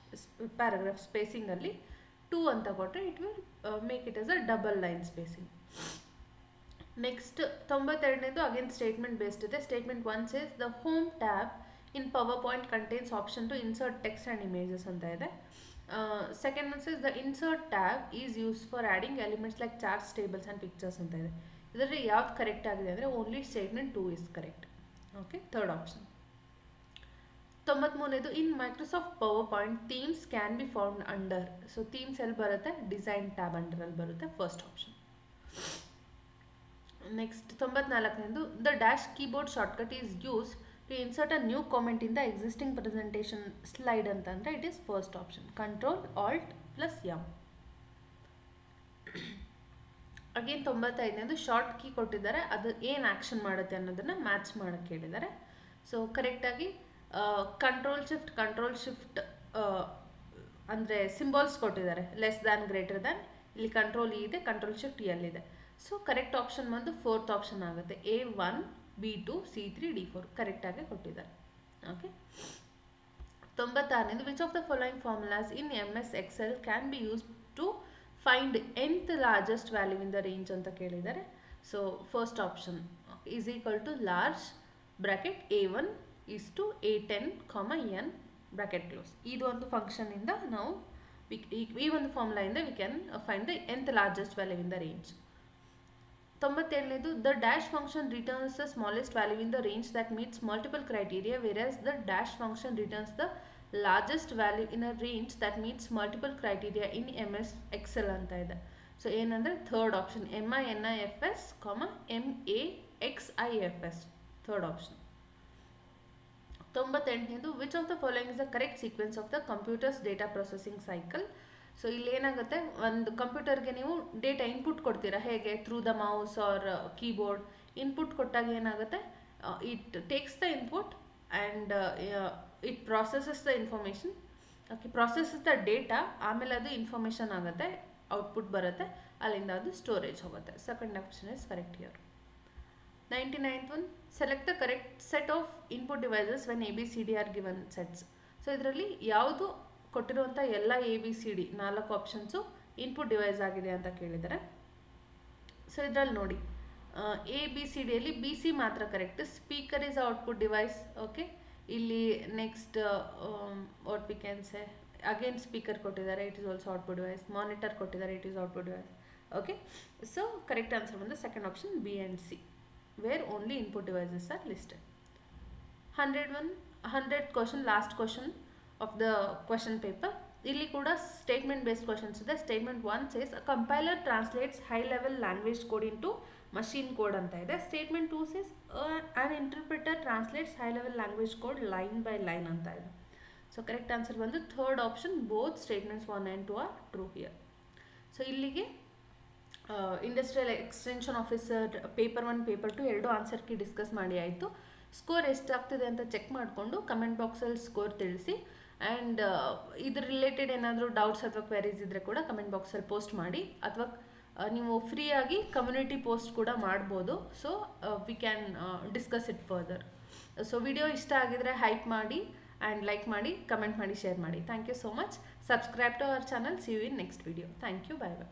ಪ್ಯಾರಾಗ್ರಾಫ್ ಸ್ಪೇಸಿಂಗಲ್ಲಿ 2 ಅಂತ ಕೊಟ್ಟರೆ it will make it as a double line spacing. Next 92ನೇದು again statement based ಇದೆ. Statement 1 says the home tab in PowerPoint contains option to insert text and images ಅಂತ ಇದೆ. Second one says the insert tab is use for adding elements like charts, tables and pictures ಅಂತ ಇದೆ. ಇದರಲ್ಲಿ ಯಾವ್ದು correct ಆಗಿದೆ ಅಂದರೆ only statement 2 is correct. Okay, third option. 93ನೇದು in Microsoft PowerPoint themes can be found under. So themes ಎಲ್ಲಿ ಬರುತ್ತೆ, design tab ಅಂಡರಲ್ಲಿ ಬರುತ್ತೆ. First option. ನೆಕ್ಸ್ಟ್ 94ನೇದು the dash keyboard shortcut is use to insert a new comment in the existing presentation slide ಅಂತಂದರೆ it is first option. Control Alt plus M. Again 95ನೇದು short key ಕೊಟ್ಟಿದ್ದಾರೆ, ಅದು ಏನು action ಮಾಡುತ್ತೆ ಅನ್ನೋದನ್ನು match ಮಾಡೋಕ್ಕೆ ಹೇಳಿದ್ದಾರೆ. ಸೊ ಕರೆಕ್ಟಾಗಿ ಕಂಟ್ರೋಲ್ ಶಿಫ್ಟ್ ಅಂದರೆ ಸಿಂಬಾಲ್ಸ್ ಕೊಟ್ಟಿದ್ದಾರೆ, ಲೆಸ್ ದ್ಯಾನ್ ಗ್ರೇಟರ್ ದ್ಯಾನ್, ಇಲ್ಲಿ ಕಂಟ್ರೋಲ್ ಇ ಇದೆ, ಕಂಟ್ರೋಲ್ ಶಿಫ್ಟ್ ಎಲ್ ಇದೆ. ಸೊ ಕರೆಕ್ಟ್ ಆಪ್ಷನ್ ಬಂದು ಫೋರ್ತ್ ಆಪ್ಷನ್ ಆಗುತ್ತೆ. A1 B2 C3 D4 ಕರೆಕ್ಟಾಗಿ ಕೊಟ್ಟಿದ್ದಾರೆ. ಓಕೆ, 96ನೇದು which of the following formulas in MS Excel can be use to find nth largest value in the range ಅಂತ ಕೇಳಿದ್ದಾರೆ. So first option is equal to large bracket A1 is to A10, n bracket close. ಇದು ಒಂದು ಫಂಕ್ಷನಿಂದ ನಾವು ಈ ಒಂದು ಫಾರ್ಮುಲಾಯಿಂದ we can find the nth largest value in the range. 97ನೇದು the dash function returns the smallest value in the range that meets multiple criteria whereas the dash function returns the largest value in a range that meets multiple criteria in MS Excel ಅಂತ ಇದೆ. So ಏನಂದರೆ third option MINIFS, MAXIFS, third option. 98ನೇದು which of the following is the correct sequence of the computers data processing cycle. So ಇಲ್ಲಿ ಏನಾಗುತ್ತೆ, ಒಂದು ಕಂಪ್ಯೂಟರ್ಗೆ ನೀವು data input ಕೊಡ್ತೀರಾ, ಹೇಗೆ through the mouse or keyboard. Input ಕೊಟ್ಟಾಗ ಏನಾಗುತ್ತೆ, it takes the input and it processes the information. Okay, processes the data, ಆಮೇಲೆ ಅದು ಇನ್ಫಾರ್ಮೇಷನ್ ಆಗುತ್ತೆ, ಔಟ್ಪುಟ್ ಬರುತ್ತೆ, ಅಲ್ಲಿಂದ ಅದು ಸ್ಟೋರೇಜ್ ಹೋಗುತ್ತೆ. Second option is correct here. 99th one select the correct set of input devices when ABCD are given sets. So ಇದರಲ್ಲಿ ಯಾವುದು ಕೊಟ್ಟಿರುವಂಥ ಎಲ್ಲ ABCD 4 ಆಪ್ಷನ್ಸು ಇನ್ಪುಟ್ ಡಿವೈಸ್ ಆಗಿದೆ ಅಂತ ಕೇಳಿದ್ದಾರೆ. ಸೊ ಇದರಲ್ಲಿ ನೋಡಿ ABCDಯಲ್ಲಿ BC ಮಾತ್ರ correct, speaker is output device. Okay, ಇಲ್ಲಿ next what we can say again speaker ಕೊಟ್ಟಿದ್ದಾರೆ, it is also output device. Monitor ಕೊಟ್ಟಿದ್ದಾರೆ, it is output device. Okay, so correct answer ಬಂದು second option B and C, where only input devices are listed. 100th question, last question of the question paper. ಇಲ್ಲಿ ಕೂಡ statement based questions ಇದೆ. Statement 1 says a compiler translates high level language code into machine code ಅಂತ ಇದೆ. Statement 2 says an interpreter translates high level language code line by line ಅಂತ ಇದೆ. So correct answer ಬಂದು third option, both statements 1 and 2 are true here. So ಇಲ್ಲಿಗೆ industrial extension officer paper 1 paper 2 ಎರಡು answer key discuss ಮಾಡಿ ಆಯಿತು. Score ಎಷ್ಟಾಗ್ತಿದೆ ಅಂತ check ಮಾಡಿಕೊಂಡು comment ಬಾಕ್ಸಲ್ಲಿ ಸ್ಕೋರ್ ತಿಳಿಸಿ. ಆ್ಯಂಡ್ ಇದ್ರ ರಿಲೇಟೆಡ್ ಏನಾದರೂ ಡೌಟ್ಸ್ ಅಥವಾ ಕ್ವೆರೀಸ್ ಇದ್ದರೆ ಕೂಡ ಕಮೆಂಟ್ ಬಾಕ್ಸಲ್ಲಿ ಪೋಸ್ಟ್ ಮಾಡಿ, ಅಥವಾ ನೀವು ಫ್ರೀಯಾಗಿ ಕಮ್ಯುನಿಟಿ ಪೋಸ್ಟ್ ಕೂಡ ಮಾಡ್ಬೋದು. So we can discuss it further. So video ಇಷ್ಟ ಆಗಿದರೆ ಹೈಪ್ ಮಾಡಿ ಆ್ಯಂಡ್ ಲೈಕ್ ಮಾಡಿ, ಕಮೆಂಟ್ ಮಾಡಿ, ಶೇರ್ ಮಾಡಿ. Thank you so much. Subscribe to our channel. See you in next video. Thank you. Bye by.